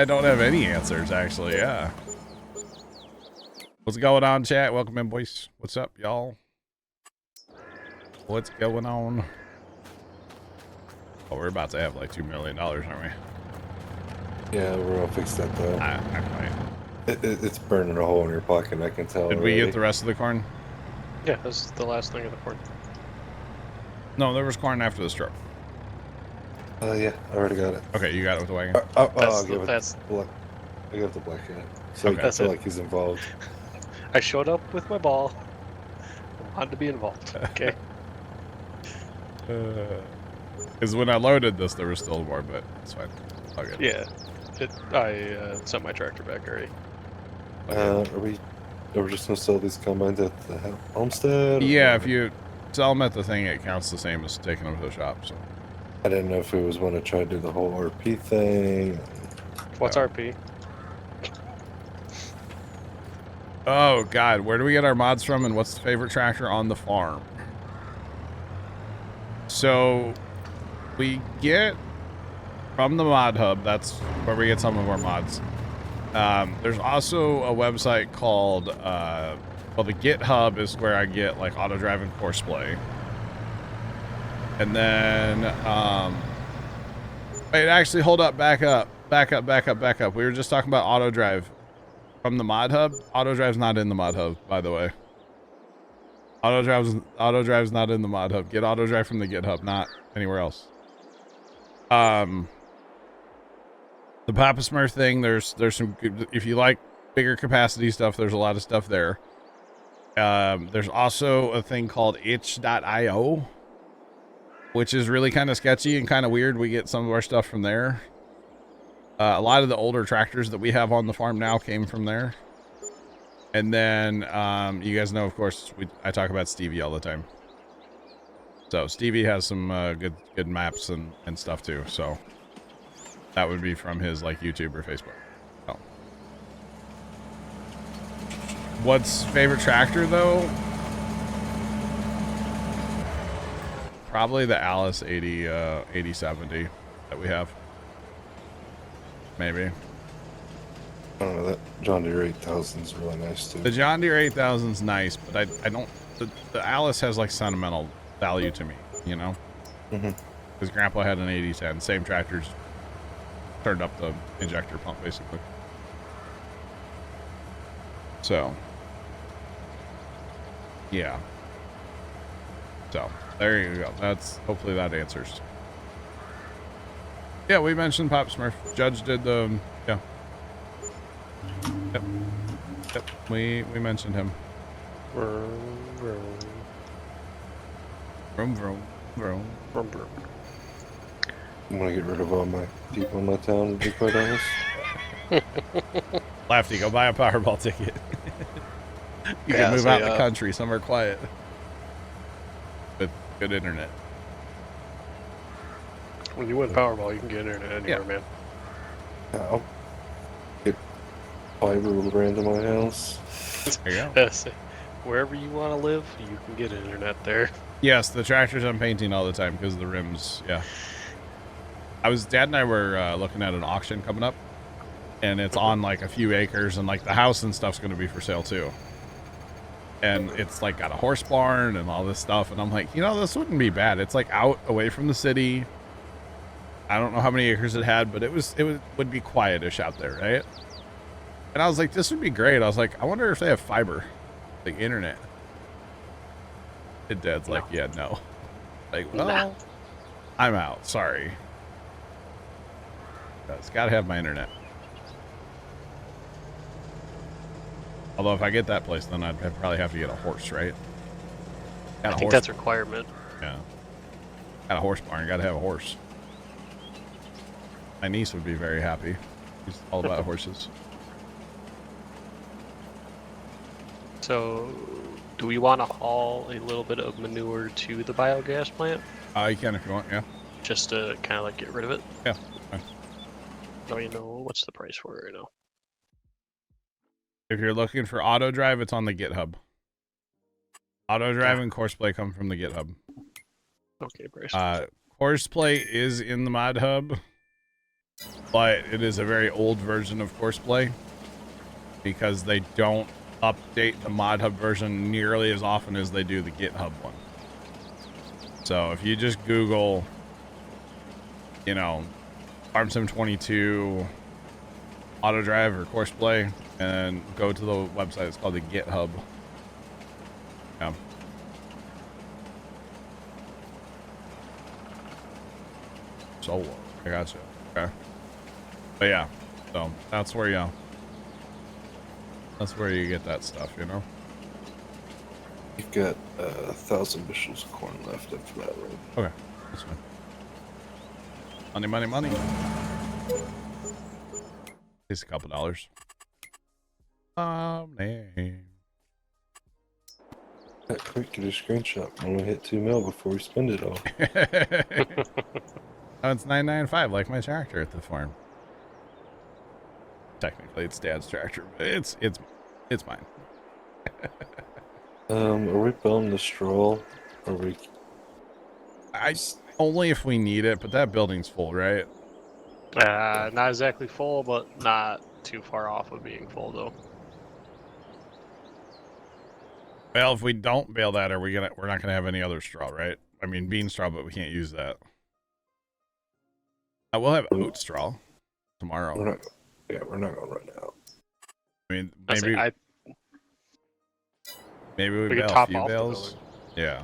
don't have any answers, actually. Yeah. What's going on, chat? Welcome in, boys. What's up, y'all? What's going on? Oh, we're about to have like $2 million, aren't we? Yeah, we're gonna fix that though. Not quite. It's burning a hole in your pocket, I can tell. Did we get the rest of the corn? Yeah, that's the last thing of the corn. No, there was corn after the stroke. Yeah, I already got it. Okay, you got it with the wagon. I'll give it the black guy. So Okay. I feel like he's involved. I showed up with my ball. I wanted to be involved. Okay. Because when I loaded this, there was still more, but it's fine. All good. Yeah. I sent my tractor back already. Are we just gonna sell these combines at the homestead? Yeah, or- if you sell them at the thing, it counts the same as taking them to the shop. So I didn't know if we was going to try to do the whole RP thing. What's RP? oh god, where do we get our mods from, and what's the favorite tractor on the farm? So we get from the mod hub. That's where we get some of our mods. There's also a website called well, the GitHub is where I get like auto drive and courseplay. And then wait, actually hold up, back up. We were just talking about auto drive from the mod hub. Auto drive's not in the mod hub, by the way. Auto drive's not in the mod hub. Get auto drive from the GitHub, not anywhere else. The Papa Smurf thing, there's some good, if you like bigger capacity stuff, there's a lot of stuff there. There's also a thing called itch.io, which is really kind of sketchy and kind of weird. We get some of our stuff from there. A lot of the older tractors that we have on the farm now came from there. And then you guys know, of course, I talk about Stevie all the time. So Stevie has some good maps and stuff too. So that would be from his like YouTube or Facebook. Oh. What's favorite tractor though? Probably the Alice 8070 that we have. Maybe. I don't know, that John Deere 8000 is really nice too. The John Deere 8000 is nice, but I don't. The Alice has like sentimental value to me, you know. Because Grandpa had an 8010, same tractors, turned up the injector pump basically. So, yeah. So there you go. That's hopefully that answers. Yeah, we mentioned Pop Smurf. Judge did the yeah. Yep. We mentioned him. Vroom, Vroom vroom vroom. vroom, vroom. I'm gonna get rid of all my people in my town, to be quite honest. Lefty, go buy a Powerball ticket. You can move out in the country, somewhere quiet. With good internet. When you win Powerball, you can get internet anywhere, man. I'll get fiber ran to my house. There you go. Yes. Wherever you want to live, you can get internet there. Yes, the tractors I'm painting all the time because the rims, yeah. Dad and I were looking at an auction coming up, and it's on like a few acres, and like the house and stuff's going to be for sale too. And it's like got a horse barn and all this stuff, and I'm like, you know, this wouldn't be bad. It's like out away from the city. I don't know how many acres it had, but it would be quietish out there, right? And I was like, this would be great. I was like, I wonder if they have fiber, like internet. And Dad's like, yeah, no. Like, well, No. I'm out. Sorry. It's got to have my internet. Although if I get that place, then I'd probably have to get a horse, right? I think that's a requirement. Yeah. Got a horse barn. Got to have a horse. My niece would be very happy. She's all about horses. So, do we want to haul a little bit of manure to the biogas plant? You can if you want, yeah. Just to kind of like get rid of it? Yeah, fine. Don't you know what's the price for it right now? If you're looking for auto drive, it's on the GitHub. Auto drive and courseplay come from the GitHub. Okay, Bryce. Courseplay is in the mod hub, but it is a very old version of courseplay because they don't update the mod hub version nearly as often as they do the GitHub one. So if you just Google, you know, Farm Sim 22 auto drive or courseplay and go to the website, it's called the GitHub. Yeah. So I gotcha. Okay. But yeah, so that's where you get that stuff, you know. You've got 1,000 bushels of corn left after that road. Okay, that's fine. Money, money, money. Just a couple dollars. Money. Quick, get a screenshot. I want to hit 2 mil before we spend it all. Oh, it's 995, like my tractor at the farm. Technically, it's Dad's tractor, but it's mine. Are we building the straw? Are we? Only if we need it, but that building's full, right? Not exactly full, but not too far off of being full though. Well, if we don't bail that, we're not gonna have any other straw, right? I mean, bean straw, but we can't use that. We'll have oat straw tomorrow. We're not gonna run out. I mean, Maybe we could bail a top few off the bales. building. Yeah.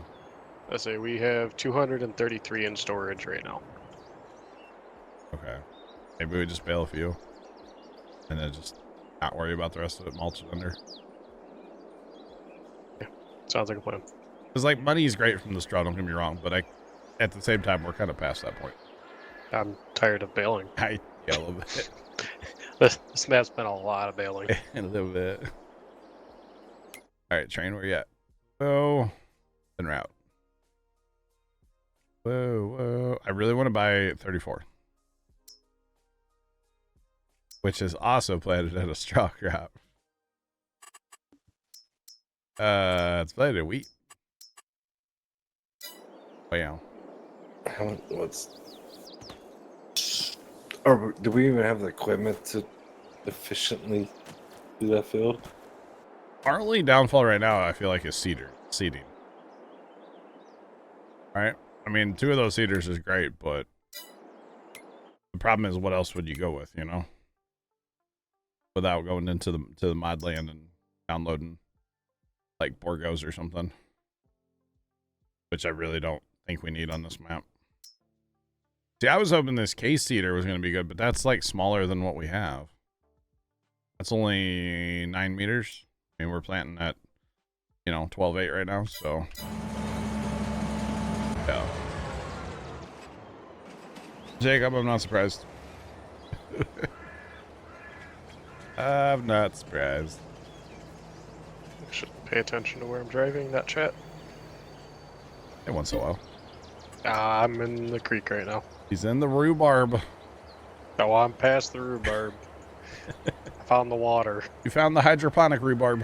I say we have 233 in storage right now. Okay. Maybe we just bail a few, and then just not worry about the rest of it, mulch it under. Yeah, sounds like a plan. Because like money's great from the straw, don't get me wrong, but at the same time, we're kind of past that point. I'm tired of bailing. Yeah, a little bit. This map's been a lot of bailing. A little bit. All right, train, where you at? Whoa. En route. Whoa. I really want to buy 34. Which is also planted at a straw crop. It's planted at wheat. Wow. Do we even have the equipment to efficiently do that field? Our only downfall right now, I feel like, is seeding. Alright? I mean, 2 of those seeders is great, but the problem is, what else would you go with, you know? Without going into the mod land and downloading, like, Borgos or something. Which I really don't think we need on this map. See, I was hoping this case seeder was going to be good, but that's, like, smaller than what we have. That's only 9 meters. I mean, we're planting at, 12.8 right now, so. Yeah. Jacob, I'm not surprised. I'm not surprised. I should pay attention to where I'm driving, not chat. Hey, once in a while. I'm in the creek right now. He's in the rhubarb. Oh, I'm past the rhubarb. I found the water. You found the hydroponic rhubarb.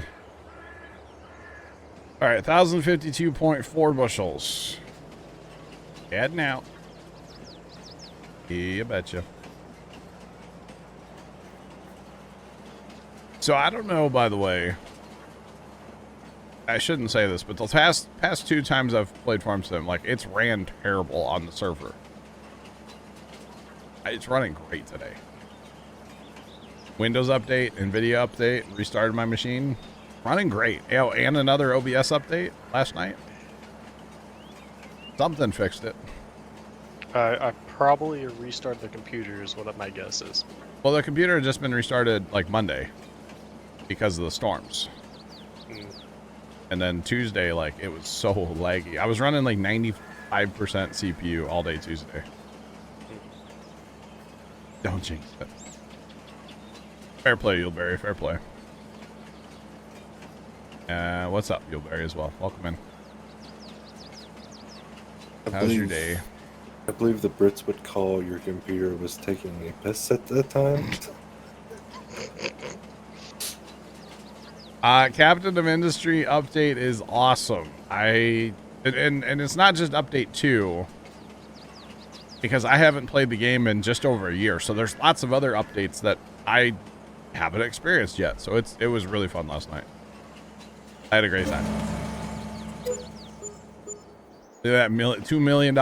All right, 1,052.4 bushels. Adding out. Yeah, betcha. So I don't know, by the way. I shouldn't say this, but the past 2 times I've played Farm Sim, like, it's ran terrible on the server. It's running great today. Windows update, NVIDIA update, restarted my machine. Running great. Oh, and another OBS update last night. Something fixed it. I probably restarted the computer is what my guess is. Well, the computer had just been restarted like Monday because of the storms. And then Tuesday, like, it was so laggy. I was running like 95% CPU all day Tuesday. Don't jinx it. Fair play, Yuleberry. Fair play. What's up, Yuleberry, as well? Welcome in. How's your day? I believe the Brits would call your computer was taking a piss at that time. Captain of Industry update is awesome. And it's not just update 2, because I haven't played the game in just over a year. So there's lots of other updates that I haven't experienced yet. So it was really fun last night. I had a great time. Look at that $2 million.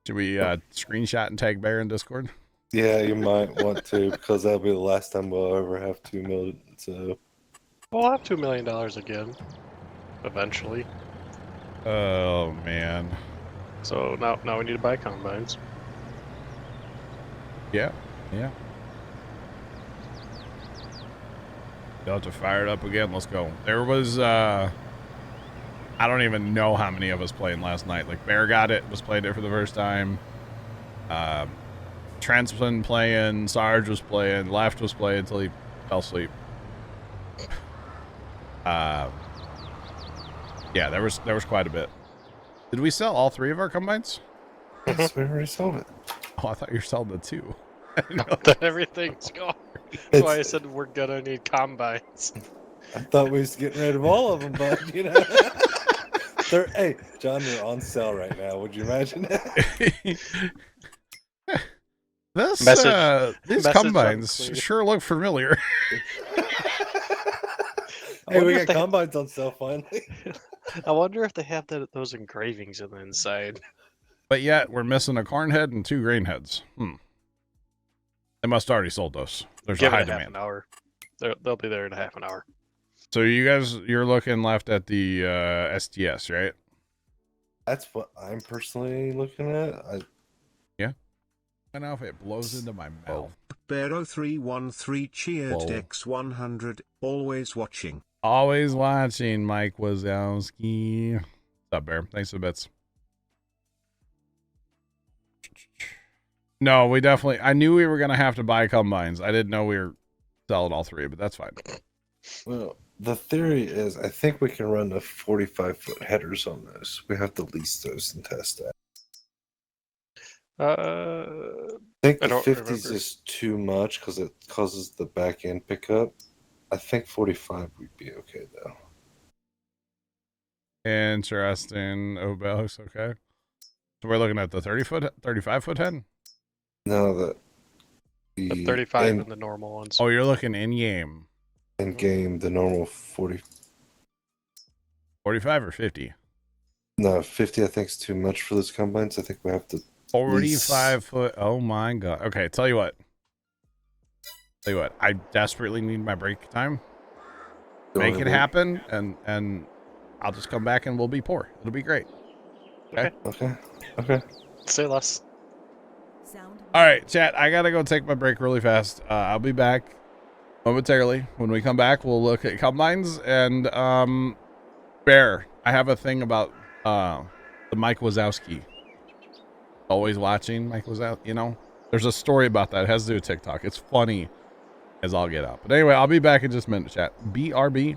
Should we screenshot and tag Bear in Discord? Yeah, you might want to, because that'll be the last time we'll ever have 2 million. So We'll have $2 million again, eventually. Oh man. So now we need to buy combines. Yeah. You'll have to fire it up again. Let's go. There was I don't even know how many of us playing last night. Like Bear got it, was playing it for the first time. Trent's been playing, Sarge was playing, Left was playing until he fell asleep. Yeah, there was quite a bit. Did we sell all 3 of our combines? yes, we already sold it. Oh, I thought you were selling the 2. Everything's gone. That's why I said we're gonna need combines. I thought we was getting rid of all of them, but you know. Hey, John, they're on sale right now. Would you imagine that? These combines sure look familiar. Hey, we got combines on sale finally. I wonder if they have those engravings in the inside. But yet, we're missing a corn head and 2 grain heads. They must already sold those. There's a high demand. Half an hour. They'll be there in half an hour. So you're looking left at the STS, right? That's what I'm personally looking at. Yeah. I know if it blows into my mouth. Bero313 cheered Whoa. X100, always watching. Always watching, Mike Wazowski. What's up, Bear? Thanks for the bits. No, we definitely... I knew we were going to have to buy combines. I didn't know we were selling all 3, but that's fine. Well, the theory is I think we can run the 45-foot headers on those. We have to lease those and test that. I think the 50s is too much because it causes the back end pickup. I think 45 would be okay, though. Interesting. Obelix, okay. So we're looking at the 35-foot head? No, the 35 and the normal ones. Oh, you're looking in-game. In-game, the normal 40. 45 or 50? No, 50 I think is too much for those combines. I think we have to 45 foot. Oh my god. Okay, tell you what. I desperately need my break time. Make it happen, and I'll just come back and we'll be poor. It'll be great. Okay. Say less. All right, chat. I gotta go take my break really fast. I'll be back momentarily. When we come back, we'll look at combines and Bear. I have a thing about the Mike Wazowski. Always watching Mike Wazowski. You know, there's a story about that. It has to do with TikTok. It's funny as all get out. But anyway, I'll be back in just a minute, chat. BRB.